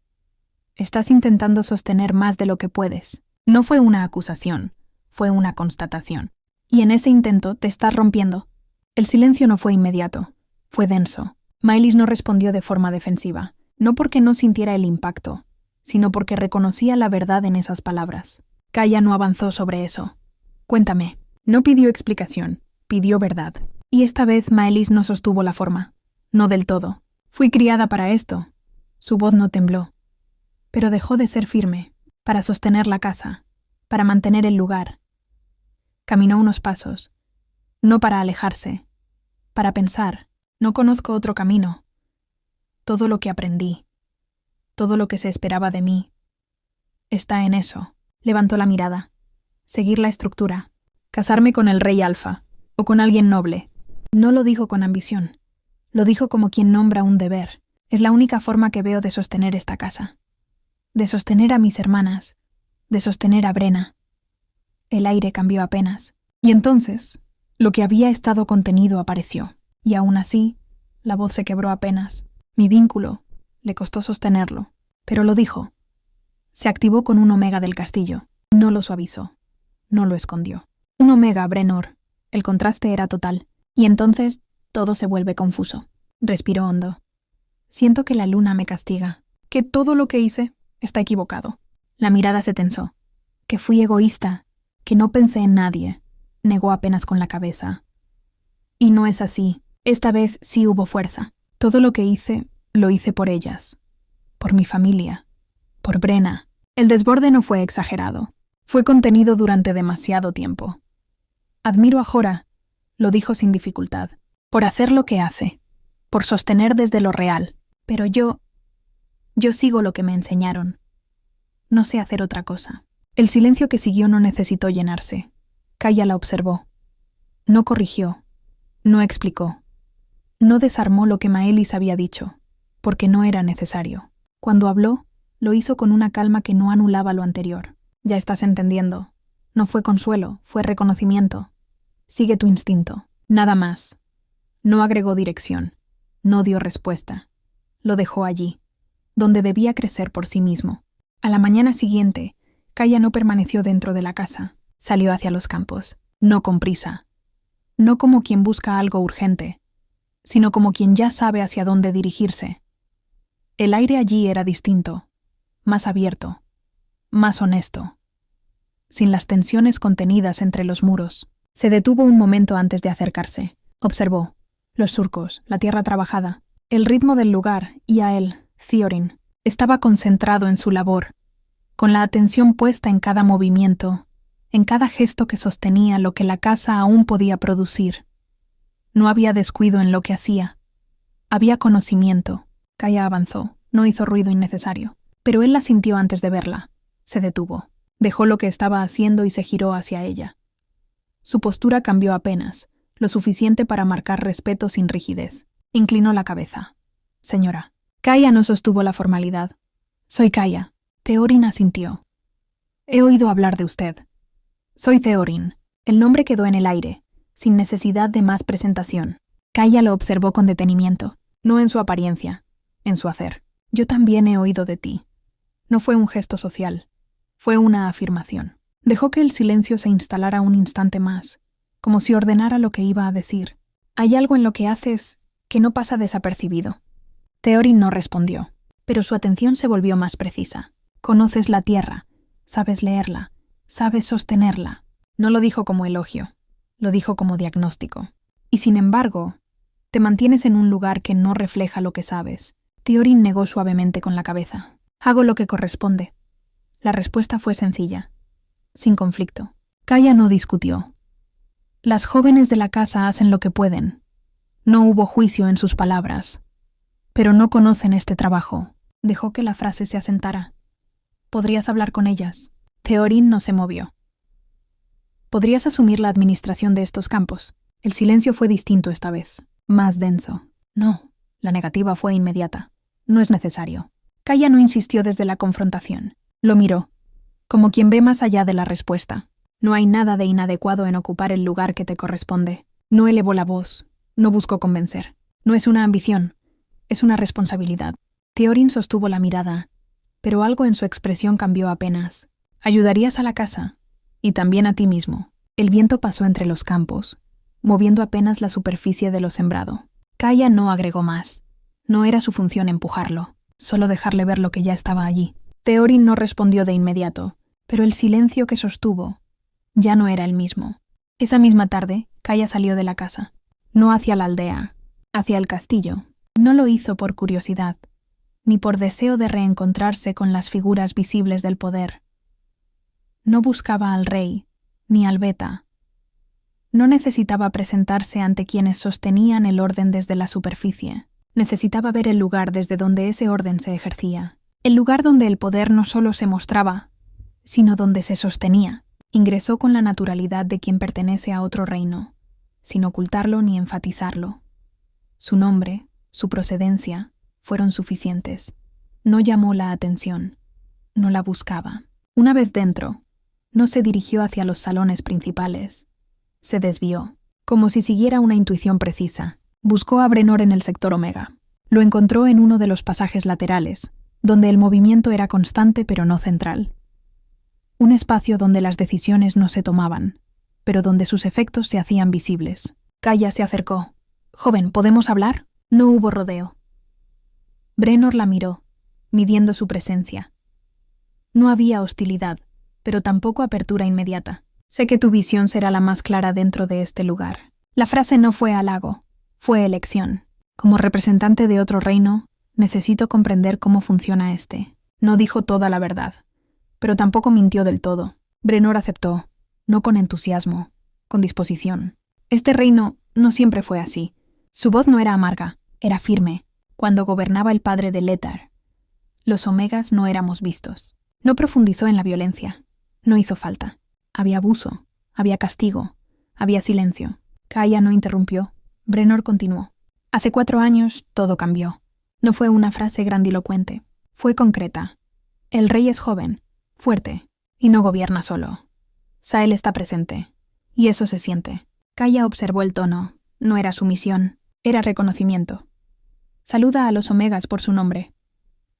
Estás intentando sostener más de lo que puedes. No fue una acusación, fue una constatación. Y en ese intento te estás rompiendo. El silencio no fue inmediato, fue denso. Maelis no respondió de forma defensiva, no porque no sintiera el impacto, sino porque reconocía la verdad en esas palabras. Kaya no avanzó sobre eso. Cuéntame. No pidió explicación, pidió verdad. Y esta vez Maelis no sostuvo la forma. No del todo. Fui criada para esto. Su voz no tembló. Pero dejó de ser firme, para sostener la casa, para mantener el lugar. Caminó unos pasos, no para alejarse, para pensar. No conozco otro camino. Todo lo que aprendí, todo lo que se esperaba de mí, está en eso. Levantó la mirada. Seguir la estructura. Casarme con el rey alfa, o con alguien noble. No lo dijo con ambición. Lo dijo como quien nombra un deber. Es la única forma que veo de sostener esta casa. De sostener a mis hermanas. De sostener a Brenna. El aire cambió apenas. Y entonces, lo que había estado contenido apareció. Y aún así, la voz se quebró apenas. Mi vínculo le costó sostenerlo. Pero lo dijo. Se activó con un omega del castillo. No lo suavizó. No lo escondió. Un omega, Brennor. El contraste era total. Y entonces todo se vuelve confuso. Respiró hondo. Siento que la luna me castiga, que todo lo que hice está equivocado. La mirada se tensó. Que fui egoísta, que no pensé en nadie. Negó apenas con la cabeza. Y no es así. Esta vez sí hubo fuerza. Todo lo que hice, lo hice por ellas. Por mi familia. Por Brenna. El desborde no fue exagerado. Fue contenido durante demasiado tiempo. Admiro a Jora. Lo dijo sin dificultad, por hacer lo que hace, por sostener desde lo real. Pero yo sigo lo que me enseñaron. No sé hacer otra cosa. El silencio que siguió no necesitó llenarse. Kaya la observó. No corrigió, no explicó, no desarmó lo que Maelis había dicho, porque no era necesario. Cuando habló, lo hizo con una calma que no anulaba lo anterior. Ya estás entendiendo. No fue consuelo, fue reconocimiento. Sigue tu instinto. Nada más. No agregó dirección. No dio respuesta. Lo dejó allí, donde debía crecer por sí mismo. A la mañana siguiente, Kaya no permaneció dentro de la casa. Salió hacia los campos. No con prisa. No como quien busca algo urgente, sino como quien ya sabe hacia dónde dirigirse. El aire allí era distinto, más abierto, más honesto, sin las tensiones contenidas entre los muros. Se detuvo un momento antes de acercarse. Observó. Los surcos, la tierra trabajada, el ritmo del lugar, y a él, Theorin, estaba concentrado en su labor, con la atención puesta en cada movimiento, en cada gesto que sostenía lo que la casa aún podía producir. No había descuido en lo que hacía. Había conocimiento. Kaya avanzó, no hizo ruido innecesario, pero él la sintió antes de verla. Se detuvo, dejó lo que estaba haciendo y se giró hacia ella. Su postura cambió apenas, lo suficiente para marcar respeto sin rigidez. Inclinó la cabeza. Señora. Kaya no sostuvo la formalidad. Soy Kaya. Theorin asintió. He oído hablar de usted. Soy Theorin. El nombre quedó en el aire, sin necesidad de más presentación. Kaya lo observó con detenimiento, no en su apariencia, en su hacer. Yo también he oído de ti. No fue un gesto social, fue una afirmación. Dejó que el silencio se instalara un instante más, como si ordenara lo que iba a decir. Hay algo en lo que haces que no pasa desapercibido. Theorin no respondió, pero su atención se volvió más precisa. Conoces la tierra, sabes leerla, sabes sostenerla. No lo dijo como elogio, lo dijo como diagnóstico. Y sin embargo, te mantienes en un lugar que no refleja lo que sabes. Theorin negó suavemente con la cabeza. Hago lo que corresponde. La respuesta fue sencilla, sin conflicto. Kaya no discutió. Las jóvenes de la casa hacen lo que pueden. No hubo juicio en sus palabras. Pero no conocen este trabajo. Dejó que la frase se asentara. ¿Podrías hablar con ellas? Theorin no se movió. ¿Podrías asumir la administración de estos campos? El silencio fue distinto esta vez, más denso. No, la negativa fue inmediata. No es necesario. Kaya no insistió desde la confrontación. Lo miró, como quien ve más allá de la respuesta. No hay nada de inadecuado en ocupar el lugar que te corresponde. No elevó la voz, no buscó convencer. No es una ambición, es una responsabilidad. Theorin sostuvo la mirada, pero algo en su expresión cambió apenas. Ayudarías a la casa, y también a ti mismo. El viento pasó entre los campos, moviendo apenas la superficie de lo sembrado. Kaya no agregó más. No era su función empujarlo, solo dejarle ver lo que ya estaba allí. Theorin no respondió de inmediato, pero el silencio que sostuvo ya no era el mismo. Esa misma tarde, Kaya salió de la casa. No hacia la aldea, hacia el castillo. No lo hizo por curiosidad, ni por deseo de reencontrarse con las figuras visibles del poder. No buscaba al rey, ni al Beta. No necesitaba presentarse ante quienes sostenían el orden desde la superficie. Necesitaba ver el lugar desde donde ese orden se ejercía. El lugar donde el poder no solo se mostraba, sino donde se sostenía. Ingresó con la naturalidad de quien pertenece a otro reino, sin ocultarlo ni enfatizarlo. Su nombre, su procedencia, fueron suficientes. No llamó la atención, no la buscaba. Una vez dentro, no se dirigió hacia los salones principales. Se desvió, como si siguiera una intuición precisa. Buscó a Brenor en el sector Omega. Lo encontró en uno de los pasajes laterales, donde el movimiento era constante pero no central. Un espacio donde las decisiones no se tomaban, pero donde sus efectos se hacían visibles. Kaya se acercó. «Joven, ¿podemos hablar?» No hubo rodeo. Brenor la miró, midiendo su presencia. No había hostilidad, pero tampoco apertura inmediata. «Sé que tu visión será la más clara dentro de este lugar». La frase no fue halago, fue elección. Como representante de otro reino, necesito comprender cómo funciona este. No dijo toda la verdad, pero tampoco mintió del todo. Brenor aceptó, no con entusiasmo, con disposición. Este reino no siempre fue así. Su voz no era amarga, era firme. Cuando gobernaba el padre de Letar, los Omegas no éramos vistos. No profundizó en la violencia. No hizo falta. Había abuso, había castigo, había silencio. Kaya no interrumpió. Brenor continuó. Hace 4 años todo cambió. No fue una frase grandilocuente. Fue concreta. El rey es joven, fuerte, y no gobierna solo. Sael está presente, y eso se siente. Kaya observó el tono. No era sumisión, era reconocimiento. Saluda a los Omegas por su nombre.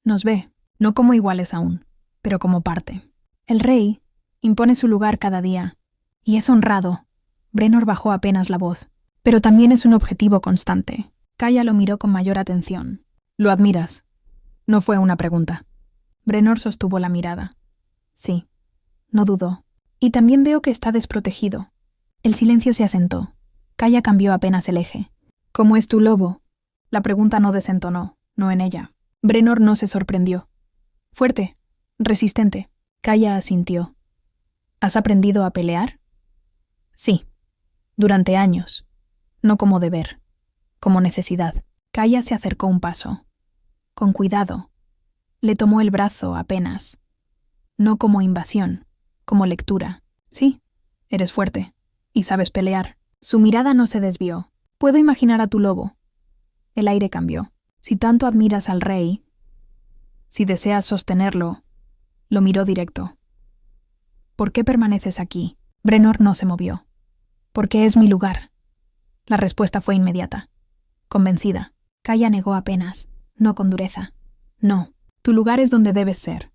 Nos ve, no como iguales aún, pero como parte. El rey impone su lugar cada día, y es honrado. Brenor bajó apenas la voz, pero también es un objetivo constante. Kaya lo miró con mayor atención. ¿Lo admiras? No fue una pregunta. Brenor sostuvo la mirada. Sí, no dudó. Y también veo que está desprotegido. El silencio se asentó. Kaya cambió apenas el eje. ¿Cómo es tu lobo? La pregunta no desentonó, no en ella. Brenor no se sorprendió. Fuerte, resistente. Kaya asintió. ¿Has aprendido a pelear? Sí, durante años. No como deber, como necesidad. Kaya se acercó un paso. Con cuidado. Le tomó el brazo apenas. No como invasión, como lectura. Sí, eres fuerte. Y sabes pelear. Su mirada no se desvió. Puedo imaginar a tu lobo. El aire cambió. Si tanto admiras al rey, si deseas sostenerlo, lo miró directo. ¿Por qué permaneces aquí? Brenor no se movió. Porque es mi lugar. La respuesta fue inmediata. Convencida. Kaya negó apenas, no con dureza. No, tu lugar es donde debes ser.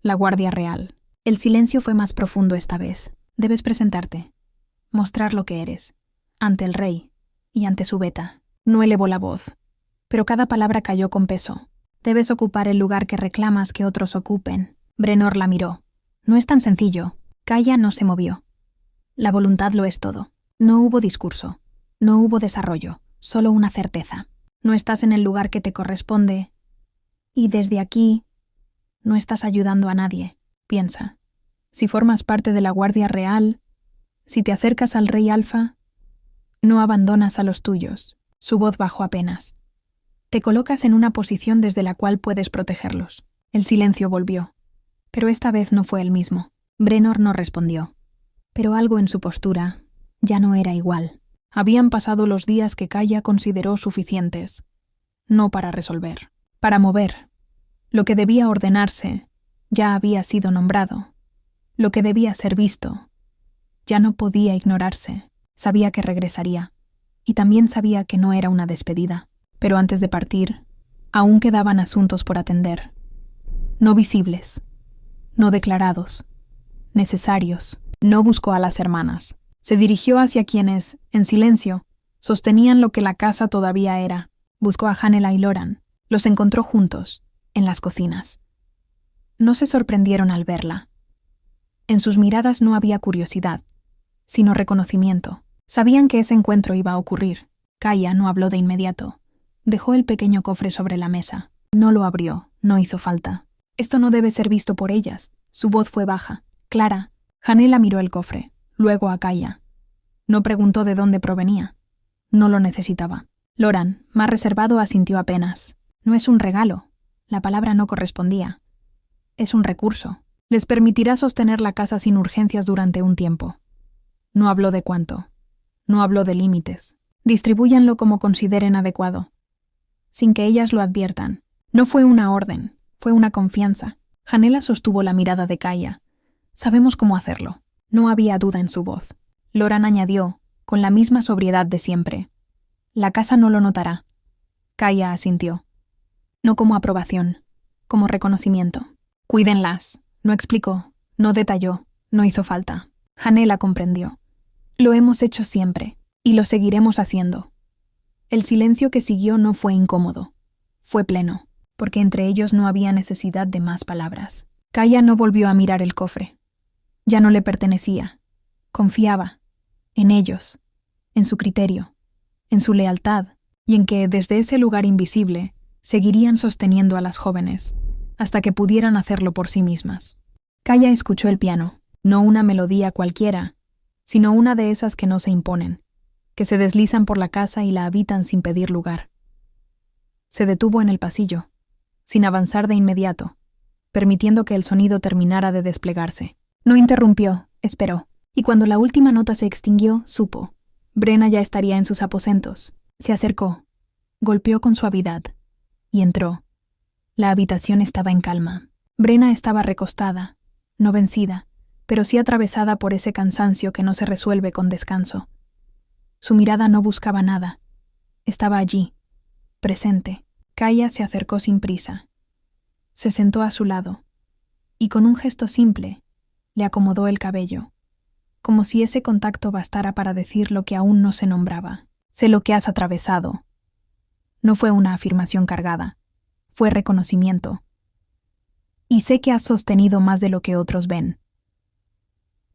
La Guardia Real. El silencio fue más profundo esta vez. Debes presentarte. Mostrar lo que eres. Ante el rey. Y ante su beta. No elevó la voz. Pero cada palabra cayó con peso. Debes ocupar el lugar que reclamas que otros ocupen. Brenor la miró. No es tan sencillo. Kaya no se movió. La voluntad lo es todo. No hubo discurso. No hubo desarrollo. Solo una certeza. No estás en el lugar que te corresponde. Y desde aquí, no estás ayudando a nadie. Piensa. Si formas parte de la Guardia Real, si te acercas al Rey Alfa, no abandonas a los tuyos. Su voz bajó apenas. Te colocas en una posición desde la cual puedes protegerlos. El silencio volvió. Pero esta vez no fue el mismo. Brenor no respondió. Pero algo en su postura ya no era igual. Habían pasado los días que Kaya consideró suficientes. No para resolver, para mover. Lo que debía ordenarse ya había sido nombrado. Lo que debía ser visto ya no podía ignorarse. Sabía que regresaría. Y también sabía que no era una despedida. Pero antes de partir, aún quedaban asuntos por atender. No visibles, no declarados, necesarios. No buscó a las hermanas. Se dirigió hacia quienes, en silencio, sostenían lo que la casa todavía era. Buscó a Janela y Loran. Los encontró juntos, en las cocinas. No se sorprendieron al verla. En sus miradas no había curiosidad, sino reconocimiento. Sabían que ese encuentro iba a ocurrir. Kaya no habló de inmediato. Dejó el pequeño cofre sobre la mesa. No lo abrió, no hizo falta. Esto no debe ser visto por ellas. Su voz fue baja, clara. Janela miró el cofre, luego a Kaya. No preguntó de dónde provenía. No lo necesitaba. Loran, más reservado, asintió apenas. No es un regalo. La palabra no correspondía. Es un recurso. Les permitirá sostener la casa sin urgencias durante un tiempo. No habló de cuánto. No habló de límites. Distribúyanlo como consideren adecuado. Sin que ellas lo adviertan. No fue una orden, fue una confianza. Janela sostuvo la mirada de Kaya. Sabemos cómo hacerlo. No había duda en su voz. Loran añadió, con la misma sobriedad de siempre. La casa no lo notará. Kaya asintió. No como aprobación, como reconocimiento. Cuídenlas. No explicó, no detalló, no hizo falta. Janela comprendió. Lo hemos hecho siempre, y lo seguiremos haciendo. El silencio que siguió no fue incómodo. Fue pleno, porque entre ellos no había necesidad de más palabras. Kaya no volvió a mirar el cofre. Ya no le pertenecía. Confiaba. En ellos. En su criterio. En su lealtad. Y en que, desde ese lugar invisible, seguirían sosteniendo a las jóvenes, hasta que pudieran hacerlo por sí mismas. Kaya escuchó el piano. No una melodía cualquiera, sino una de esas que no se imponen, que se deslizan por la casa y la habitan sin pedir lugar. Se detuvo en el pasillo, sin avanzar de inmediato, permitiendo que el sonido terminara de desplegarse. No interrumpió, esperó, y cuando la última nota se extinguió, supo. Brenna ya estaría en sus aposentos. Se acercó, golpeó con suavidad, y entró. La habitación estaba en calma. Brenna estaba recostada, no vencida, pero sí atravesada por ese cansancio que no se resuelve con descanso. Su mirada no buscaba nada. Estaba allí, presente. Kaya se acercó sin prisa. Se sentó a su lado, y con un gesto simple, le acomodó el cabello, como si ese contacto bastara para decir lo que aún no se nombraba. Sé lo que has atravesado. No fue una afirmación cargada, fue reconocimiento. Y sé que has sostenido más de lo que otros ven.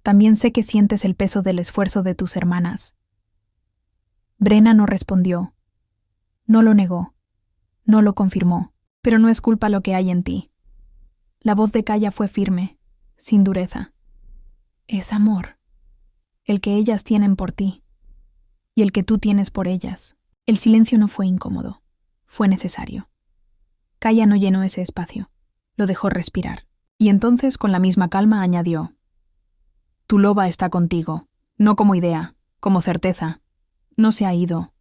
También sé que sientes el peso del esfuerzo de tus hermanas. Brenna no respondió, No lo negó, no lo confirmó, pero no es culpa lo que hay en ti. La voz de Kaya fue firme, sin dureza. Es amor, el que ellas tienen por ti, y el que tú tienes por ellas. El silencio no fue incómodo, fue necesario. Kaya no llenó ese espacio, lo dejó respirar, y entonces con la misma calma añadió: Tu loba está contigo, no como idea, como certeza. No se ha ido,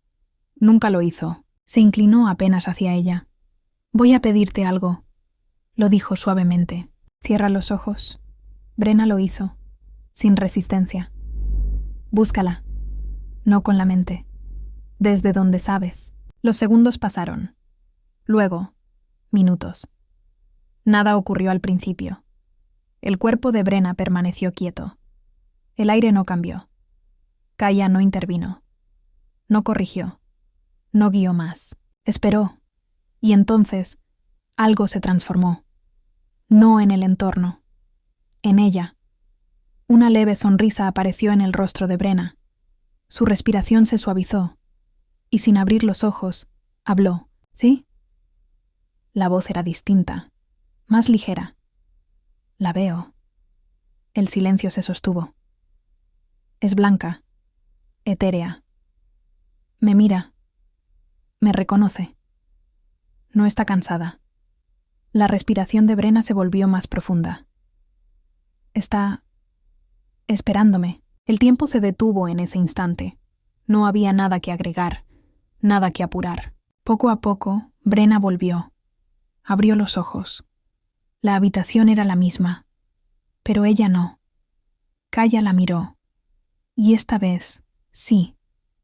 nunca lo hizo. Se inclinó apenas hacia ella. Voy a pedirte algo, lo dijo suavemente. Cierra los ojos. Brenna lo hizo, sin resistencia. Búscala, no con la mente, desde donde sabes. Los segundos pasaron. Luego, minutos. Nada ocurrió al principio. El cuerpo de Brenna permaneció quieto. El aire no cambió. Kaya no intervino. No corrigió. No guió más. Esperó. Y entonces, algo se transformó. No en el entorno. En ella. Una leve sonrisa apareció en el rostro de Brenna. Su respiración se suavizó. Y sin abrir los ojos, habló. ¿Sí? La voz era distinta. Más ligera. La veo. El silencio se sostuvo. Es blanca. Etérea. Me mira. Me reconoce. No está cansada. La respiración de Brenna se volvió más profunda. Está esperándome. El tiempo se detuvo en ese instante. No había nada que agregar, nada que apurar. Poco a poco, Brenna volvió. Abrió los ojos. La habitación era la misma, pero ella no. Kaya la miró. Y esta vez, sí,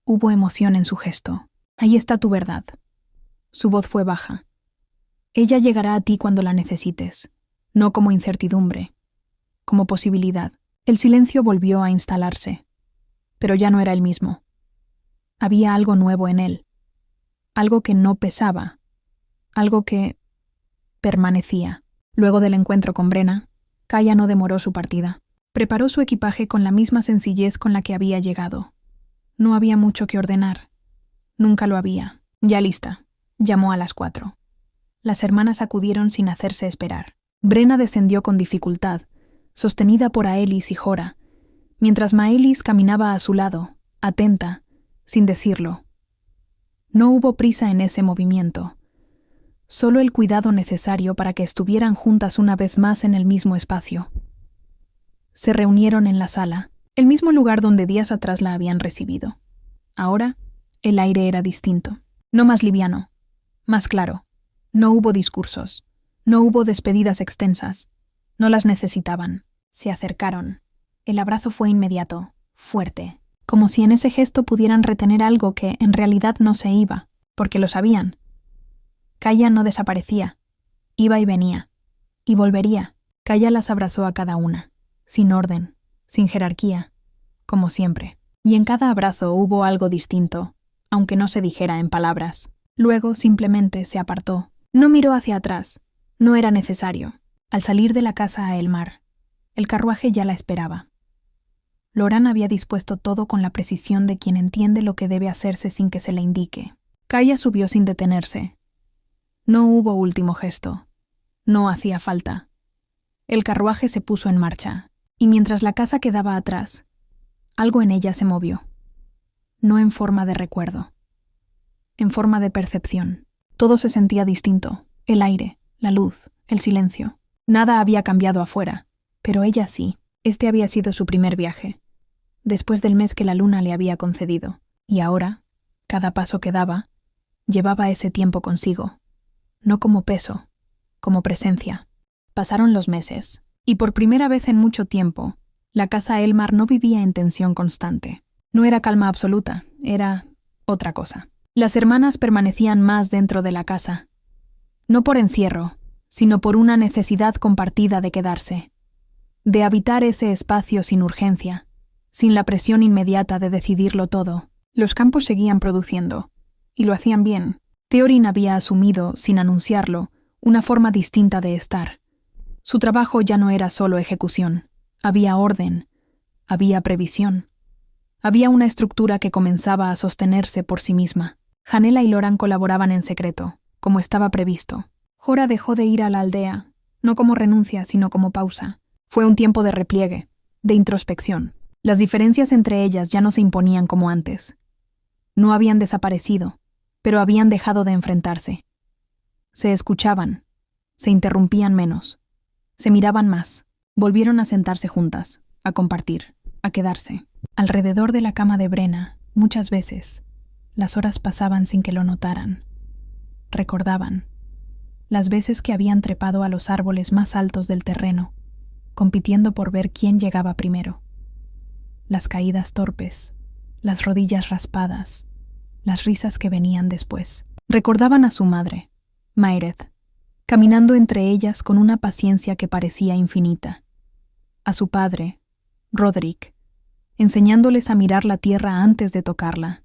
hubo emoción en su gesto. Ahí está tu verdad. Su voz fue baja. Ella llegará a ti cuando la necesites, no como incertidumbre, como posibilidad. El silencio volvió a instalarse, pero ya no era el mismo. Había algo nuevo en él, algo que no pesaba, algo que permanecía. Luego del encuentro con Brenna, Kaya no demoró su partida. Preparó su equipaje con la misma sencillez con la que había llegado. No había mucho que ordenar. Nunca lo había. Ya lista. Llamó a las 4. Las hermanas acudieron sin hacerse esperar. Brenna descendió con dificultad, sostenida por Aelis y Jora, mientras Maelis caminaba a su lado, atenta, sin decirlo. No hubo prisa en ese movimiento, solo el cuidado necesario para que estuvieran juntas una vez más en el mismo espacio. Se reunieron en la sala, el mismo lugar donde días atrás la habían recibido. Ahora, el aire era distinto, no más liviano, más claro. No hubo discursos, no hubo despedidas extensas, no las necesitaban. Se acercaron. El abrazo fue inmediato, fuerte, como si en ese gesto pudieran retener algo que en realidad no se iba, porque lo sabían. Kaya no desaparecía, iba y venía, y volvería. Kaya las abrazó a cada una, sin orden, sin jerarquía, como siempre. Y en cada abrazo hubo algo distinto, aunque no se dijera en palabras. Luego simplemente se apartó. No miró hacia atrás. No era necesario. Al salir de la casa a el mar, el carruaje ya la esperaba. Loran había dispuesto todo con la precisión de quien entiende lo que debe hacerse sin que se le indique. Kaya subió sin detenerse. No hubo último gesto. No hacía falta. El carruaje se puso en marcha, y mientras la casa quedaba atrás, algo en ella se movió. No en forma de recuerdo. En forma de percepción. Todo se sentía distinto. El aire, la luz, el silencio. Nada había cambiado afuera, pero ella sí. Este había sido su primer viaje, después del mes que la luna le había concedido. Y ahora, cada paso que daba, llevaba ese tiempo consigo. No como peso, como presencia. Pasaron los meses, y por primera vez en mucho tiempo, la casa Elmar no vivía en tensión constante. No era calma absoluta, era otra cosa. Las hermanas permanecían más dentro de la casa. No por encierro, sino por una necesidad compartida de quedarse. De habitar ese espacio sin urgencia, sin la presión inmediata de decidirlo todo. Los campos seguían produciendo, y lo hacían bien. Theorin había asumido, sin anunciarlo, una forma distinta de estar. Su trabajo ya no era solo ejecución. Había orden, había previsión. Había una estructura que comenzaba a sostenerse por sí misma. Janela y Loran colaboraban en secreto, como estaba previsto. Jora dejó de ir a la aldea, no como renuncia, sino como pausa. Fue un tiempo de repliegue, de introspección. Las diferencias entre ellas ya no se imponían como antes. No habían desaparecido, pero habían dejado de enfrentarse. Se escuchaban, se interrumpían menos, se miraban más, volvieron a sentarse juntas, a compartir, a quedarse. Alrededor de la cama de Brenna, muchas veces, las horas pasaban sin que lo notaran. Recordaban las veces que habían trepado a los árboles más altos del terreno, compitiendo por ver quién llegaba primero. Las caídas torpes, las rodillas raspadas, las risas que venían después. Recordaban a su madre, Maireth, caminando entre ellas con una paciencia que parecía infinita. A su padre, Roderick, enseñándoles a mirar la tierra antes de tocarla,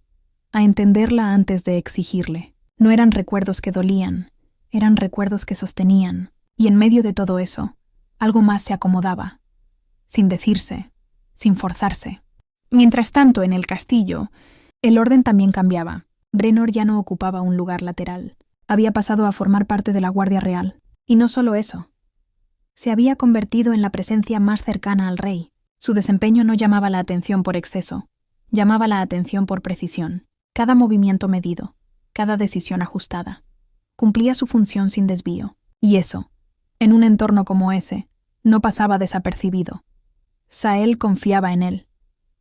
a entenderla antes de exigirle. No eran recuerdos que dolían, eran recuerdos que sostenían, y en medio de todo eso, algo más se acomodaba, sin decirse, sin forzarse. Mientras tanto, en el castillo, el orden también cambiaba. Brenor ya no ocupaba un lugar lateral. Había pasado a formar parte de la Guardia Real. Y no solo eso. Se había convertido en la presencia más cercana al rey. Su desempeño no llamaba la atención por exceso, llamaba la atención por precisión. Cada movimiento medido, cada decisión ajustada. Cumplía su función sin desvío. Y eso, en un entorno como ese, no pasaba desapercibido. Sael confiaba en él.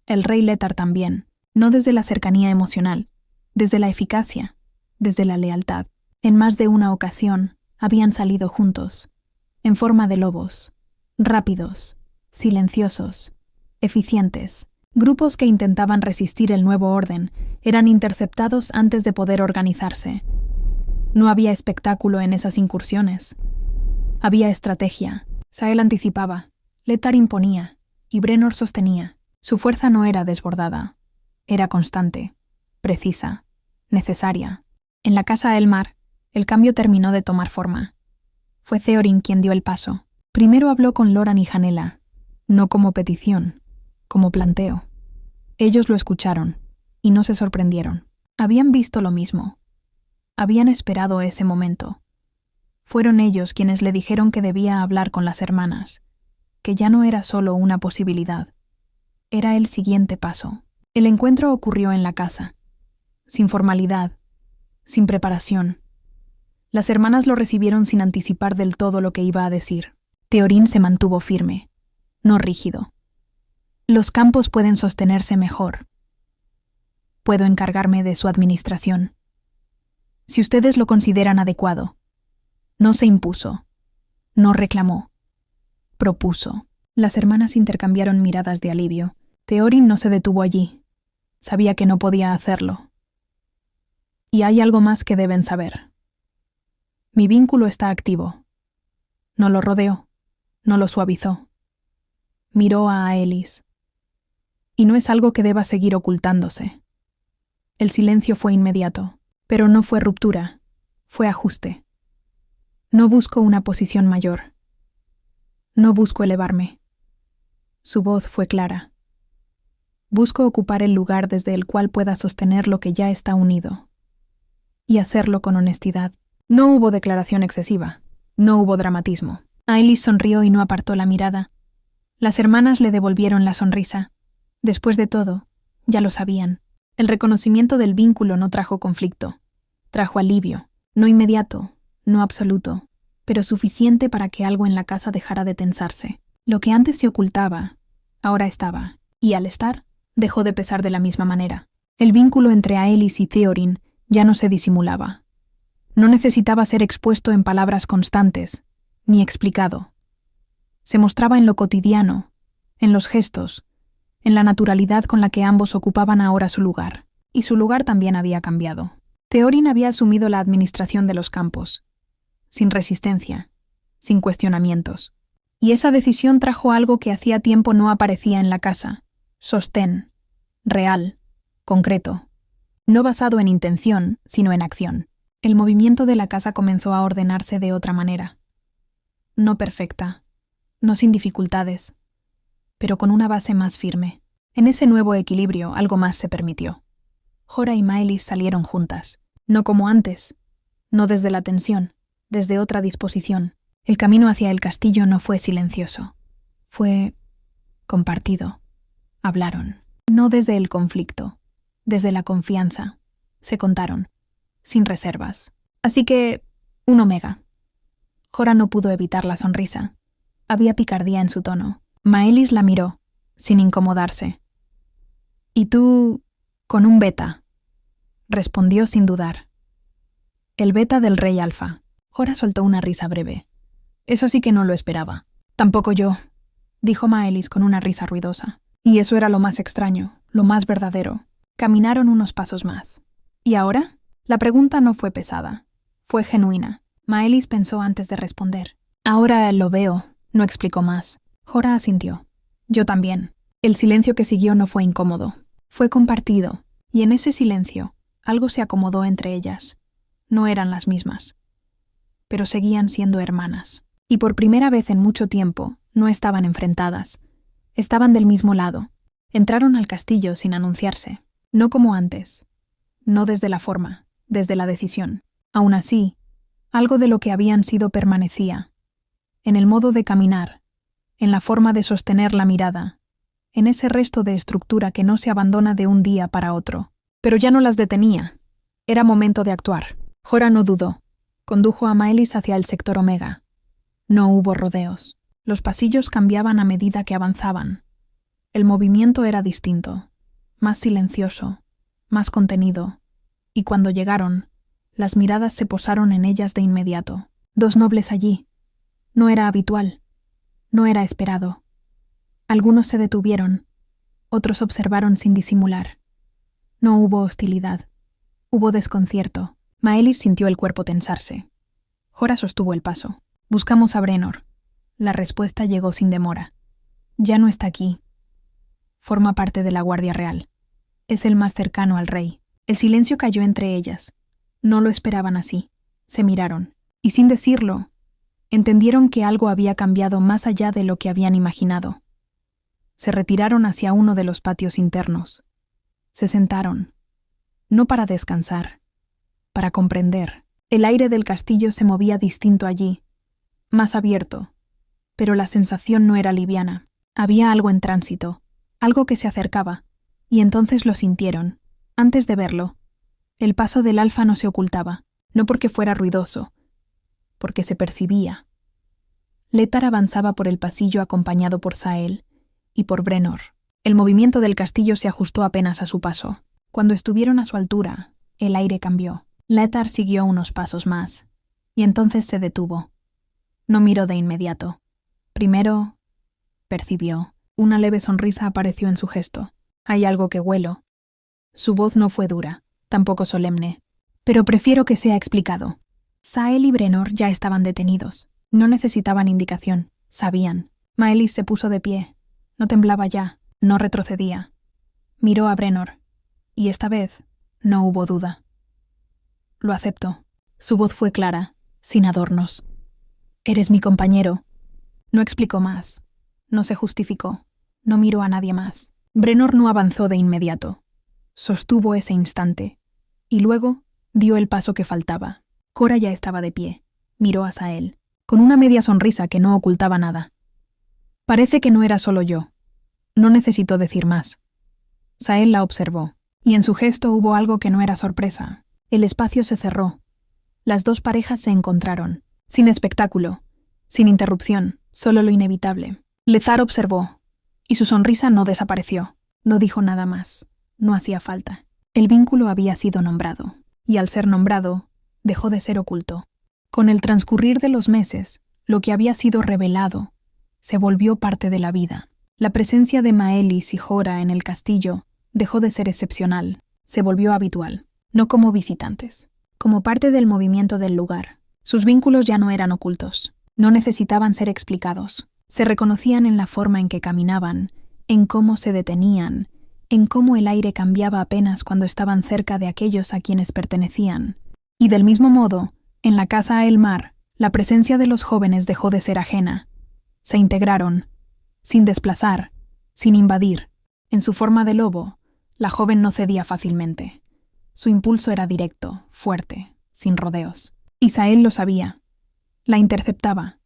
El rey Letar también, no desde la cercanía emocional, desde la eficacia, desde la lealtad. En más de una ocasión, habían salido juntos, en forma de lobos, rápidos, silenciosos, eficientes. Grupos que intentaban resistir el nuevo orden eran interceptados antes de poder organizarse. No había espectáculo en esas incursiones. Había estrategia. Sael anticipaba, Letar imponía, y Brenor sostenía. Su fuerza no era desbordada. Era constante, precisa, necesaria. En la casa Elmar, el cambio terminó de tomar forma. Fue Theorin quien dio el paso. Primero habló con Loran y Janela, no como petición, como planteo. Ellos lo escucharon, y no se sorprendieron. Habían visto lo mismo. Habían esperado ese momento. Fueron ellos quienes le dijeron que debía hablar con las hermanas, que ya no era solo una posibilidad. Era el siguiente paso. El encuentro ocurrió en la casa, sin formalidad, sin preparación. Las hermanas lo recibieron sin anticipar del todo lo que iba a decir. Theorin se mantuvo firme, no rígido. Los campos pueden sostenerse mejor. Puedo encargarme de su administración. Si ustedes lo consideran adecuado. No se impuso, no reclamó, propuso. Las hermanas intercambiaron miradas de alivio. Theorin no se detuvo allí. Sabía que no podía hacerlo. Y hay algo más que deben saber. Mi vínculo está activo. No lo rodeó, no lo suavizó. Miró a Aelis. Y no es algo que deba seguir ocultándose. El silencio fue inmediato, pero no fue ruptura, fue ajuste. No busco una posición mayor. No busco elevarme. Su voz fue clara. Busco ocupar el lugar desde el cual pueda sostener lo que ya está unido. Y hacerlo con honestidad. No hubo declaración excesiva. No hubo dramatismo. Aelis sonrió y no apartó la mirada. Las hermanas le devolvieron la sonrisa. Después de todo, ya lo sabían. El reconocimiento del vínculo no trajo conflicto. Trajo alivio. No inmediato, no absoluto, pero suficiente para que algo en la casa dejara de tensarse. Lo que antes se ocultaba, ahora estaba. Y al estar, dejó de pesar de la misma manera. El vínculo entre Aelis y Theorin ya no se disimulaba. No necesitaba ser expuesto en palabras constantes, ni explicado. Se mostraba en lo cotidiano, en los gestos, en la naturalidad con la que ambos ocupaban ahora su lugar. Y su lugar también había cambiado. Theorin había asumido la administración de los campos, sin resistencia, sin cuestionamientos. Y esa decisión trajo algo que hacía tiempo no aparecía en la casa. Sostén, real, concreto, no basado en intención, sino en acción. El movimiento de la casa comenzó a ordenarse de otra manera. No perfecta, no sin dificultades, pero con una base más firme. En ese nuevo equilibrio algo más se permitió. Jora y Maelis salieron juntas, No como antes, no desde la tensión, desde otra disposición. El camino hacia el castillo no fue silencioso. Fue compartido. Hablaron. No desde el conflicto, desde la confianza. Se contaron, sin reservas. Así que, un omega. Jorah no pudo evitar la sonrisa. Había picardía en su tono. Maelis la miró, sin incomodarse. «¿Y tú, con un beta?» respondió sin dudar. «El beta del rey Alfa». Jorah soltó una risa breve. «Eso sí que no lo esperaba». «Tampoco yo», dijo Maelis con una risa ruidosa. Y eso era lo más extraño, lo más verdadero. Caminaron unos pasos más. ¿Y ahora? La pregunta no fue pesada. Fue genuina. Maelis pensó antes de responder. «Ahora lo veo», no explicó más. Jorah asintió. «Yo también». El silencio que siguió no fue incómodo. Fue compartido, y en ese silencio algo se acomodó entre ellas. No eran las mismas, pero seguían siendo hermanas. Y por primera vez en mucho tiempo no estaban enfrentadas. Estaban del mismo lado. Entraron al castillo sin anunciarse. No como antes. No desde la forma, desde la decisión. Aún así, algo de lo que habían sido permanecía. En el modo de caminar, en la forma de sostener la mirada, en ese resto de estructura que no se abandona de un día para otro. Pero ya no las detenía. Era momento de actuar. Jorah no dudó. Condujo a Maelis hacia el sector Omega. No hubo rodeos. Los pasillos cambiaban a medida que avanzaban. El movimiento era distinto, más silencioso, más contenido, y cuando llegaron, las miradas se posaron en ellas de inmediato. Dos nobles allí. No era habitual. No era esperado. Algunos se detuvieron, otros observaron sin disimular. No hubo hostilidad. Hubo desconcierto. Maelis sintió el cuerpo tensarse. Jorah sostuvo el paso. «Buscamos a Brenor». La respuesta llegó sin demora. «Ya no está aquí. Forma parte de la Guardia Real. Es el más cercano al rey». El silencio cayó entre ellas. No lo esperaban así. Se miraron. Y sin decirlo, entendieron que algo había cambiado más allá de lo que habían imaginado. Se retiraron hacia uno de los patios internos. Se sentaron. No para descansar, para comprender. El aire del castillo se movía distinto allí, más abierto, pero la sensación no era liviana. Había algo en tránsito, algo que se acercaba, y entonces lo sintieron. Antes de verlo, el paso del Alfa no se ocultaba, no porque fuera ruidoso, porque se percibía. Létar avanzaba por el pasillo acompañado por Sael y por Brenor. El movimiento del castillo se ajustó apenas a su paso. Cuando estuvieron a su altura, el aire cambió. Létar siguió unos pasos más, y entonces se detuvo. No miró de inmediato. Primero, percibió. Una leve sonrisa apareció en su gesto. «Hay algo que huelo». Su voz no fue dura, tampoco solemne. «Pero prefiero que sea explicado». Sael y Brenor ya estaban detenidos. No necesitaban indicación. Sabían. Maelis se puso de pie. No temblaba ya. No retrocedía. Miró a Brenor. Y esta vez no hubo duda. «Lo acepto». Su voz fue clara, sin adornos. «Eres mi compañero». No explicó más. No se justificó. No miró a nadie más. Brenor no avanzó de inmediato. Sostuvo ese instante. Y luego dio el paso que faltaba. Jorah ya estaba de pie. Miró a Sael, con una media sonrisa que no ocultaba nada. «Parece que no era solo yo». No necesitó decir más. Sael la observó, y en su gesto hubo algo que no era sorpresa. El espacio se cerró. Las dos parejas se encontraron, sin espectáculo, sin interrupción, solo lo inevitable. Létar observó, y su sonrisa no desapareció. No dijo nada más. No hacía falta. El vínculo había sido nombrado, y al ser nombrado, dejó de ser oculto. Con el transcurrir de los meses, lo que había sido revelado se volvió parte de la vida. La presencia de Maelis y Jorah en el castillo dejó de ser excepcional, se volvió habitual, no como visitantes, como parte del movimiento del lugar. Sus vínculos ya no eran ocultos, no necesitaban ser explicados. Se reconocían en la forma en que caminaban, en cómo se detenían, en cómo el aire cambiaba apenas cuando estaban cerca de aquellos a quienes pertenecían. Y del mismo modo, en la casa a el mar, la presencia de los jóvenes dejó de ser ajena. Se integraron, sin desplazar, sin invadir. En su forma de lobo, la joven no cedía fácilmente. Su impulso era directo, fuerte, sin rodeos. Y Sahel lo sabía. La interceptaba,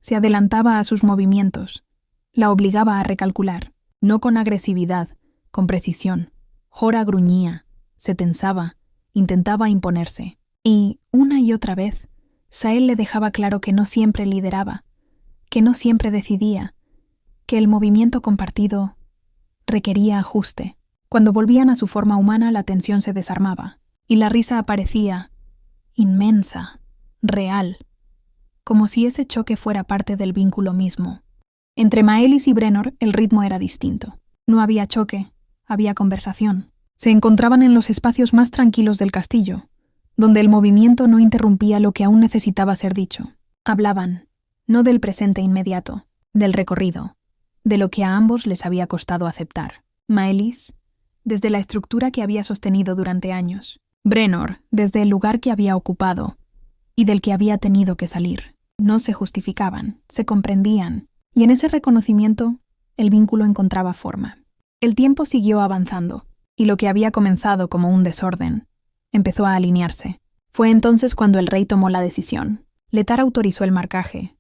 se adelantaba a sus movimientos, la obligaba a recalcular, no con agresividad, con precisión. Jora gruñía, se tensaba, intentaba imponerse. Y, una y otra vez, Sahel le dejaba claro que no siempre lideraba, que no siempre decidía, que el movimiento compartido requería ajuste. Cuando volvían a su forma humana, la tensión se desarmaba, y la risa aparecía, inmensa, real, como si ese choque fuera parte del vínculo mismo. Entre Maelis y Brenor el ritmo era distinto. No había choque, había conversación. Se encontraban en los espacios más tranquilos del castillo, donde el movimiento no interrumpía lo que aún necesitaba ser dicho. Hablaban, no del presente inmediato, del recorrido, de lo que a ambos les había costado aceptar. Maelis, desde la estructura que había sostenido durante años. Brenor, desde el lugar que había ocupado y del que había tenido que salir. No se justificaban, se comprendían, y en ese reconocimiento el vínculo encontraba forma. El tiempo siguió avanzando, y lo que había comenzado como un desorden empezó a alinearse. Fue entonces cuando el rey tomó la decisión. Letar autorizó el marcaje,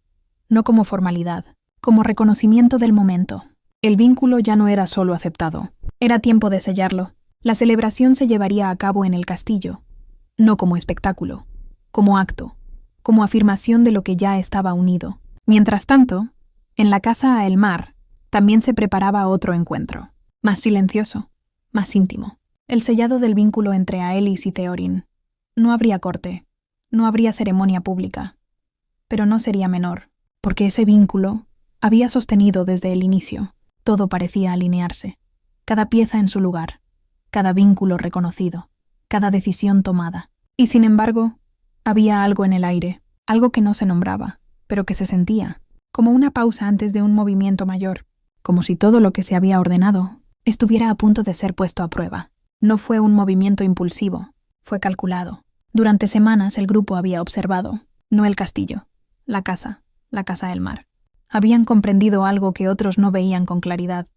no como formalidad, como reconocimiento del momento. El vínculo ya no era solo aceptado, era tiempo de sellarlo. La celebración se llevaría a cabo en el castillo, no como espectáculo, como acto, como afirmación de lo que ya estaba unido. Mientras tanto, en la casa a el mar también se preparaba otro encuentro, más silencioso, más íntimo. El sellado del vínculo entre Aelis y Theorin. No habría corte, no habría ceremonia pública, pero no sería menor, porque ese vínculo había sostenido desde el inicio. Todo parecía alinearse, cada pieza en su lugar, cada vínculo reconocido, cada decisión tomada. Y sin embargo, había algo en el aire, algo que no se nombraba, pero que se sentía, como una pausa antes de un movimiento mayor, como si todo lo que se había ordenado estuviera a punto de ser puesto a prueba. No fue un movimiento impulsivo, fue calculado. Durante semanas el grupo había observado, no el castillo, la casa del mar. Habían comprendido algo que otros no veían con claridad.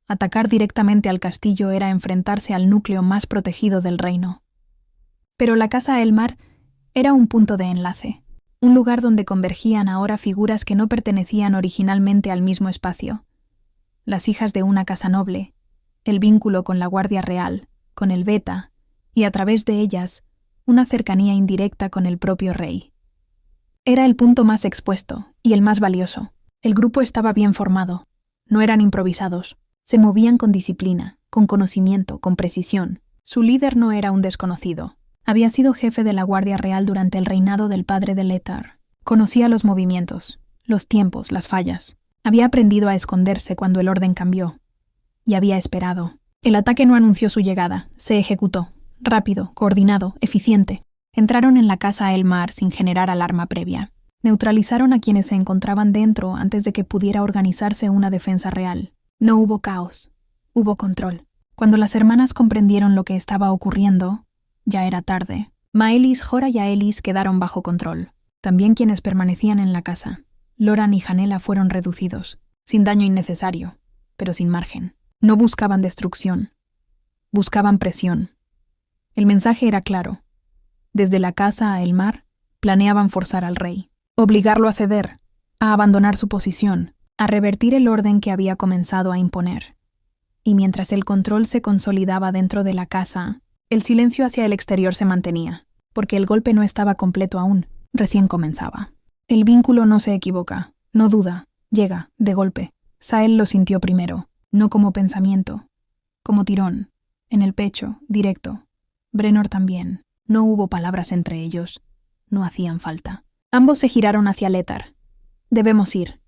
Atacar directamente al castillo era enfrentarse al núcleo más protegido del reino. Pero la casa del mar era un punto de enlace, un lugar donde convergían ahora figuras que no pertenecían originalmente al mismo espacio. Las hijas de una casa noble, el vínculo con la Guardia Real, con el Beta, y a través de ellas, una cercanía indirecta con el propio rey. Era el punto más expuesto y el más valioso. El grupo estaba bien formado, no eran improvisados, se movían con disciplina, con conocimiento, con precisión. Su líder no era un desconocido. Había sido jefe de la Guardia Real durante el reinado del padre de Letar. Conocía los movimientos, los tiempos, las fallas. Había aprendido a esconderse cuando el orden cambió. Y había esperado. El ataque no anunció su llegada, se ejecutó. Rápido, coordinado, eficiente. Entraron en la casa a el mar sin generar alarma previa. Neutralizaron a quienes se encontraban dentro antes de que pudiera organizarse una defensa real. No hubo caos, hubo control. Cuando las hermanas comprendieron lo que estaba ocurriendo, ya era tarde. Maelis, Jora y Aelis quedaron bajo control. También quienes permanecían en la casa. Loran y Janela fueron reducidos, sin daño innecesario, pero sin margen. No buscaban destrucción, buscaban presión. El mensaje era claro. Desde la casa a el mar, planeaban forzar al rey, obligarlo a ceder, a abandonar su posición, a revertir el orden que había comenzado a imponer. Y mientras el control se consolidaba dentro de la casa, el silencio hacia el exterior se mantenía, porque el golpe no estaba completo aún, recién comenzaba. El vínculo no se equivoca, no duda, llega, de golpe. Sahel lo sintió primero, no como pensamiento, como tirón, en el pecho, directo. Brenor también. No hubo palabras entre ellos, no hacían falta. Ambos se giraron hacia Letar. Debemos ir.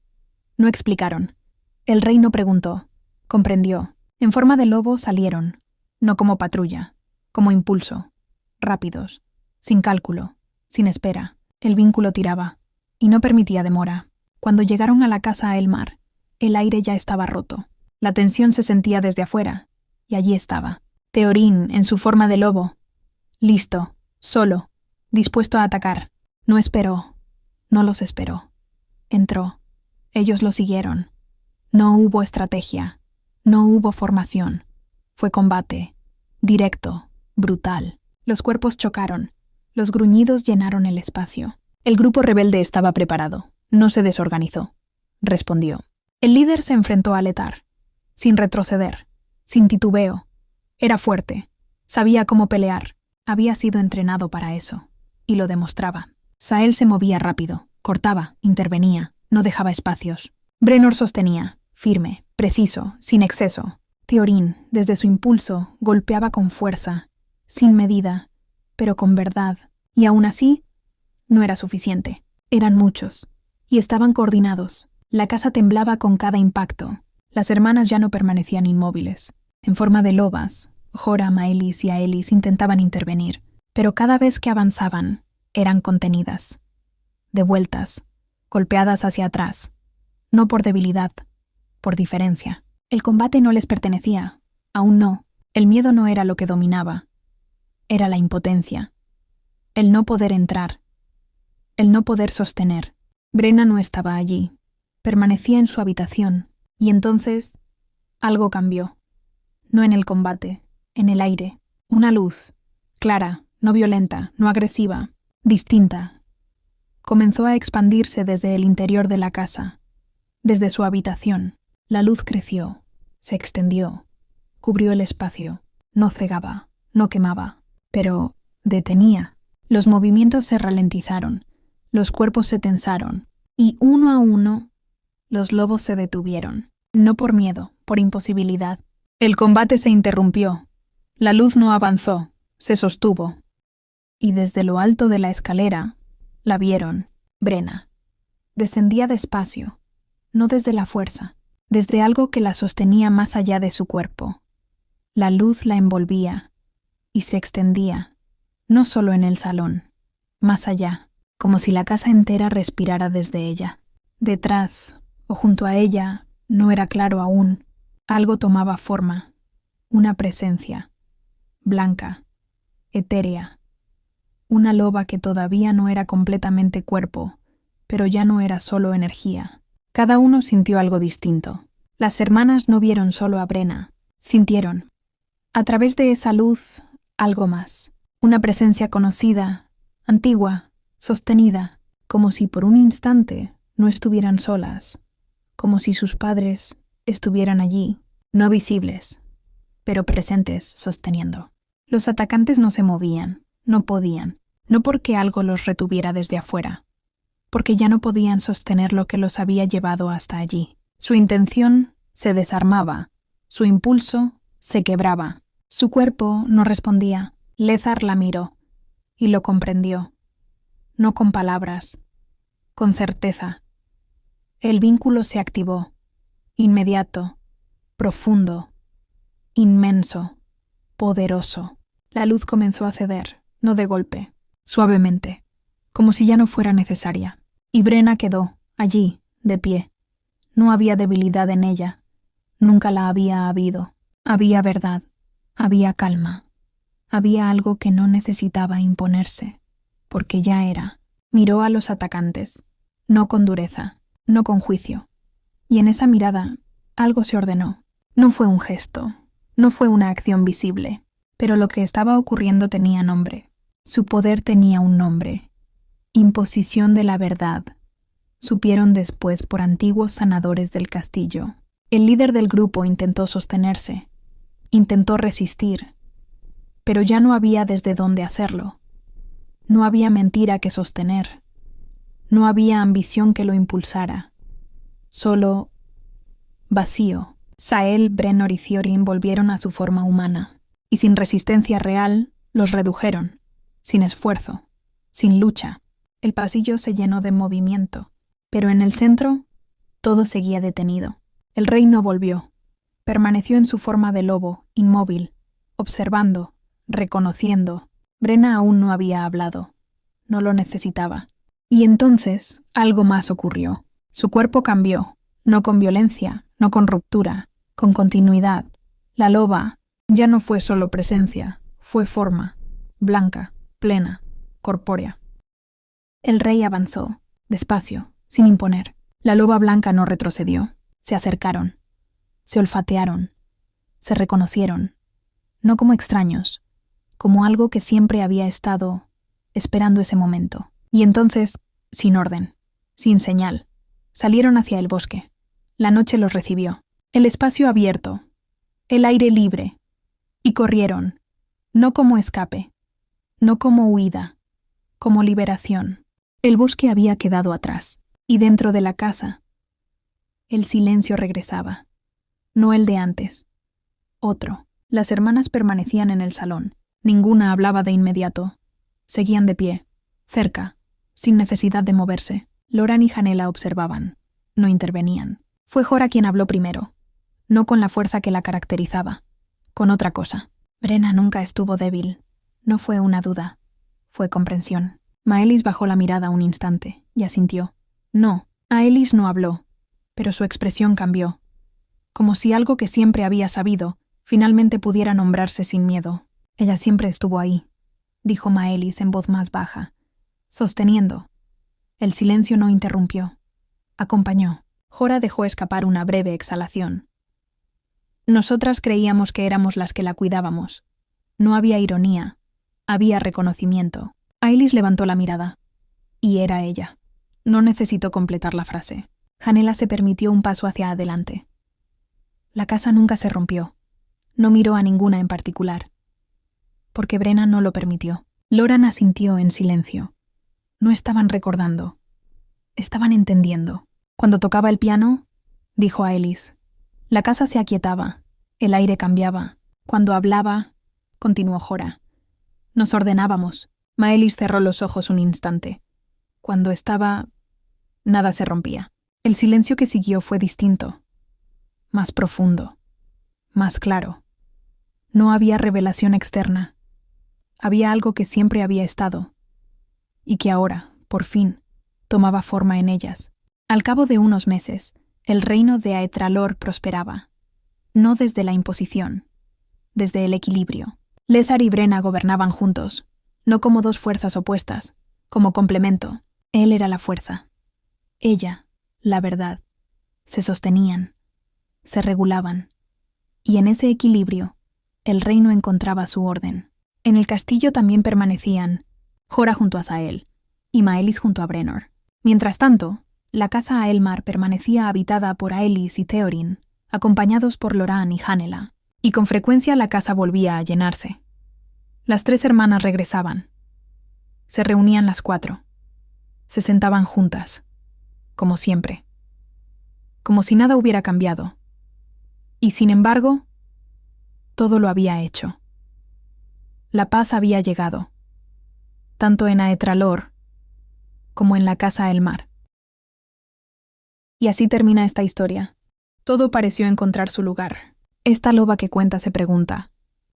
No explicaron. El rey no preguntó, comprendió. En forma de lobo salieron, no como patrulla, como impulso, rápidos, sin cálculo, sin espera. El vínculo tiraba, y no permitía demora. Cuando llegaron a la casa a el mar, el aire ya estaba roto. La tensión se sentía desde afuera, y allí estaba. Theorin, en su forma de lobo, listo, solo, dispuesto a atacar. No esperó, no los esperó. Entró. Ellos lo siguieron. No hubo estrategia, no hubo formación. Fue combate, directo, brutal. Los cuerpos chocaron. Los gruñidos llenaron el espacio. El grupo rebelde estaba preparado. No se desorganizó. Respondió. El líder se enfrentó a Letar. Sin retroceder. Sin titubeo. Era fuerte. Sabía cómo pelear. Había sido entrenado para eso. Y lo demostraba. Sael se movía rápido. Cortaba. Intervenía. No dejaba espacios. Brenor sostenía. Firme. Preciso. Sin exceso. Theorin, desde su impulso, golpeaba con fuerza. Sin medida. Pero con verdad. Y aún así, no era suficiente. Eran muchos. Y estaban coordinados. La casa temblaba con cada impacto. Las hermanas ya no permanecían inmóviles. En forma de lobas, Jora, Maelis y Aelis intentaban intervenir. Pero cada vez que avanzaban, eran contenidas. Devueltas. Golpeadas hacia atrás. No por debilidad, por diferencia. El combate no les pertenecía. Aún no. El miedo no era lo que dominaba. Era la impotencia. El no poder entrar. El no poder sostener. Brenna no estaba allí. Permanecía en su habitación. Y entonces, algo cambió. No en el combate, en el aire. Una luz. Clara, no violenta, no agresiva. Distinta. Comenzó a expandirse desde el interior de la casa. Desde su habitación. La luz creció. Se extendió. Cubrió el espacio. No cegaba. No quemaba. Pero detenía. Los movimientos se ralentizaron. Los cuerpos se tensaron. Y uno a uno, los lobos se detuvieron. No por miedo, por imposibilidad. El combate se interrumpió. La luz no avanzó. Se sostuvo. Y desde lo alto de la escalera, la vieron. Brenna. Descendía despacio. No desde la fuerza. Desde algo que la sostenía más allá de su cuerpo. La luz la envolvía. Y se extendía. No solo en el salón. Más allá. Como si la casa entera respirara desde ella. Detrás, o junto a ella, no era claro aún. Algo tomaba forma. Una presencia. Blanca. Etérea. Una loba que todavía no era completamente cuerpo, pero ya no era solo energía. Cada uno sintió algo distinto. Las hermanas no vieron solo a Brenna. Sintieron. A través de esa luz, algo más. Una presencia conocida, antigua, sostenida, como si por un instante no estuvieran solas, como si sus padres estuvieran allí, no visibles, pero presentes, sosteniendo. Los atacantes no se movían, no podían, no porque algo los retuviera desde afuera, porque ya no podían sostener lo que los había llevado hasta allí. Su intención se desarmaba, su impulso se quebraba. Su cuerpo no respondía. Lézar la miró y lo comprendió. No con palabras, con certeza. El vínculo se activó, inmediato, profundo, inmenso, poderoso. La luz comenzó a ceder, no de golpe, suavemente, como si ya no fuera necesaria. Y Brenna quedó, allí, de pie. No había debilidad en ella, nunca la había habido. Había verdad, había calma, había algo que no necesitaba imponerse. Porque ya era. Miró a los atacantes, no con dureza, no con juicio. Y en esa mirada, algo se ordenó. No fue un gesto, no fue una acción visible, pero lo que estaba ocurriendo tenía nombre. Su poder tenía un nombre. Imposición de la verdad. Supieron después por antiguos sanadores del castillo. El líder del grupo intentó sostenerse, intentó resistir, pero ya no había desde dónde hacerlo. No había mentira que sostener. No había ambición que lo impulsara. Solo vacío. Sael, Brenor y Theorin volvieron a su forma humana, y sin resistencia real los redujeron, sin esfuerzo, sin lucha. El pasillo se llenó de movimiento, pero en el centro todo seguía detenido. El rey no volvió. Permaneció en su forma de lobo, inmóvil, observando, reconociendo. Brenna aún no había hablado. No lo necesitaba. Y entonces algo más ocurrió. Su cuerpo cambió, no con violencia, no con ruptura, con continuidad. La loba ya no fue solo presencia, fue forma, blanca, plena, corpórea. El rey avanzó, despacio, sin imponer. La loba blanca no retrocedió. Se acercaron, se olfatearon, se reconocieron, no como extraños, como algo que siempre había estado esperando ese momento. Y entonces, sin orden, sin señal, salieron hacia el bosque. La noche los recibió. El espacio abierto, el aire libre, y corrieron, no como escape, no como huida, como liberación. El bosque había quedado atrás, y dentro de la casa, el silencio regresaba. No el de antes, otro. Las hermanas permanecían en el salón. Ninguna hablaba de inmediato. Seguían de pie, cerca, sin necesidad de moverse. Loran y Janela observaban, no intervenían. Fue Jora quien habló primero, no con la fuerza que la caracterizaba, con otra cosa. Brenna nunca estuvo débil. No fue una duda, fue comprensión. Maelis bajó la mirada un instante y asintió. No, Aelis no habló, pero su expresión cambió, como si algo que siempre había sabido finalmente pudiera nombrarse sin miedo. Ella siempre estuvo ahí, dijo Maelis en voz más baja, sosteniendo. El silencio no interrumpió. Acompañó. Jora dejó escapar una breve exhalación. Nosotras creíamos que éramos las que la cuidábamos. No había ironía, había reconocimiento. Aelis levantó la mirada. Y era ella. No necesitó completar la frase. Janela se permitió un paso hacia adelante. La casa nunca se rompió. No miró a ninguna en particular. Porque Brenna no lo permitió. Loran asintió en silencio. No estaban recordando. Estaban entendiendo. Cuando tocaba el piano, dijo Aelis, la casa se aquietaba, el aire cambiaba. Cuando hablaba, continuó Jora, nos ordenábamos. Maelis cerró los ojos un instante. Cuando estaba, nada se rompía. El silencio que siguió fue distinto, más profundo, más claro. No había revelación externa. Había algo que siempre había estado, y que ahora, por fin, tomaba forma en ellas. Al cabo de unos meses, el reino de Aetralor prosperaba, no desde la imposición, desde el equilibrio. Lézar y Brenna gobernaban juntos, no como dos fuerzas opuestas, como complemento. Él era la fuerza. Ella, la verdad. Se sostenían, se regulaban, y en ese equilibrio, el reino encontraba su orden. En el castillo también permanecían Jora junto a Sael y Maelis junto a Brennor. Mientras tanto, la casa Aelmar permanecía habitada por Aelis y Theorin, acompañados por Loran y Janela, y con frecuencia la casa volvía a llenarse. Las tres hermanas regresaban. Se reunían las cuatro. Se sentaban juntas, como siempre. Como si nada hubiera cambiado. Y sin embargo, todo lo había hecho. La paz había llegado, tanto en Aetralor como en la casa Aelmar. Y así termina esta historia. Todo pareció encontrar su lugar. Esta loba que cuenta se pregunta,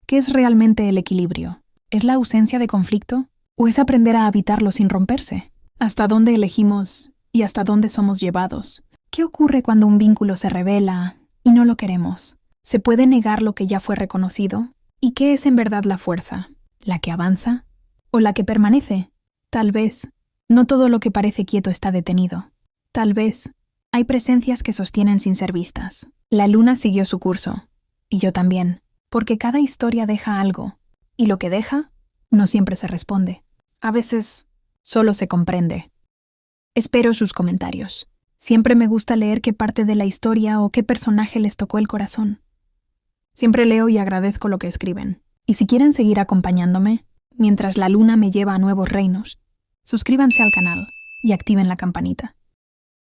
¿qué es realmente el equilibrio? ¿Es la ausencia de conflicto? ¿O es aprender a habitarlo sin romperse? ¿Hasta dónde elegimos y hasta dónde somos llevados? ¿Qué ocurre cuando un vínculo se revela y no lo queremos? ¿Se puede negar lo que ya fue reconocido? ¿Y qué es en verdad la fuerza? ¿La que avanza? ¿O la que permanece? Tal vez, no todo lo que parece quieto está detenido. Tal vez, hay presencias que sostienen sin ser vistas. La luna siguió su curso, y yo también, porque cada historia deja algo, y lo que deja no siempre se responde. A veces, solo se comprende. Espero sus comentarios. Siempre me gusta leer qué parte de la historia o qué personaje les tocó el corazón. Siempre leo y agradezco lo que escriben. Y si quieren seguir acompañándome, mientras la luna me lleva a nuevos reinos, suscríbanse al canal y activen la campanita.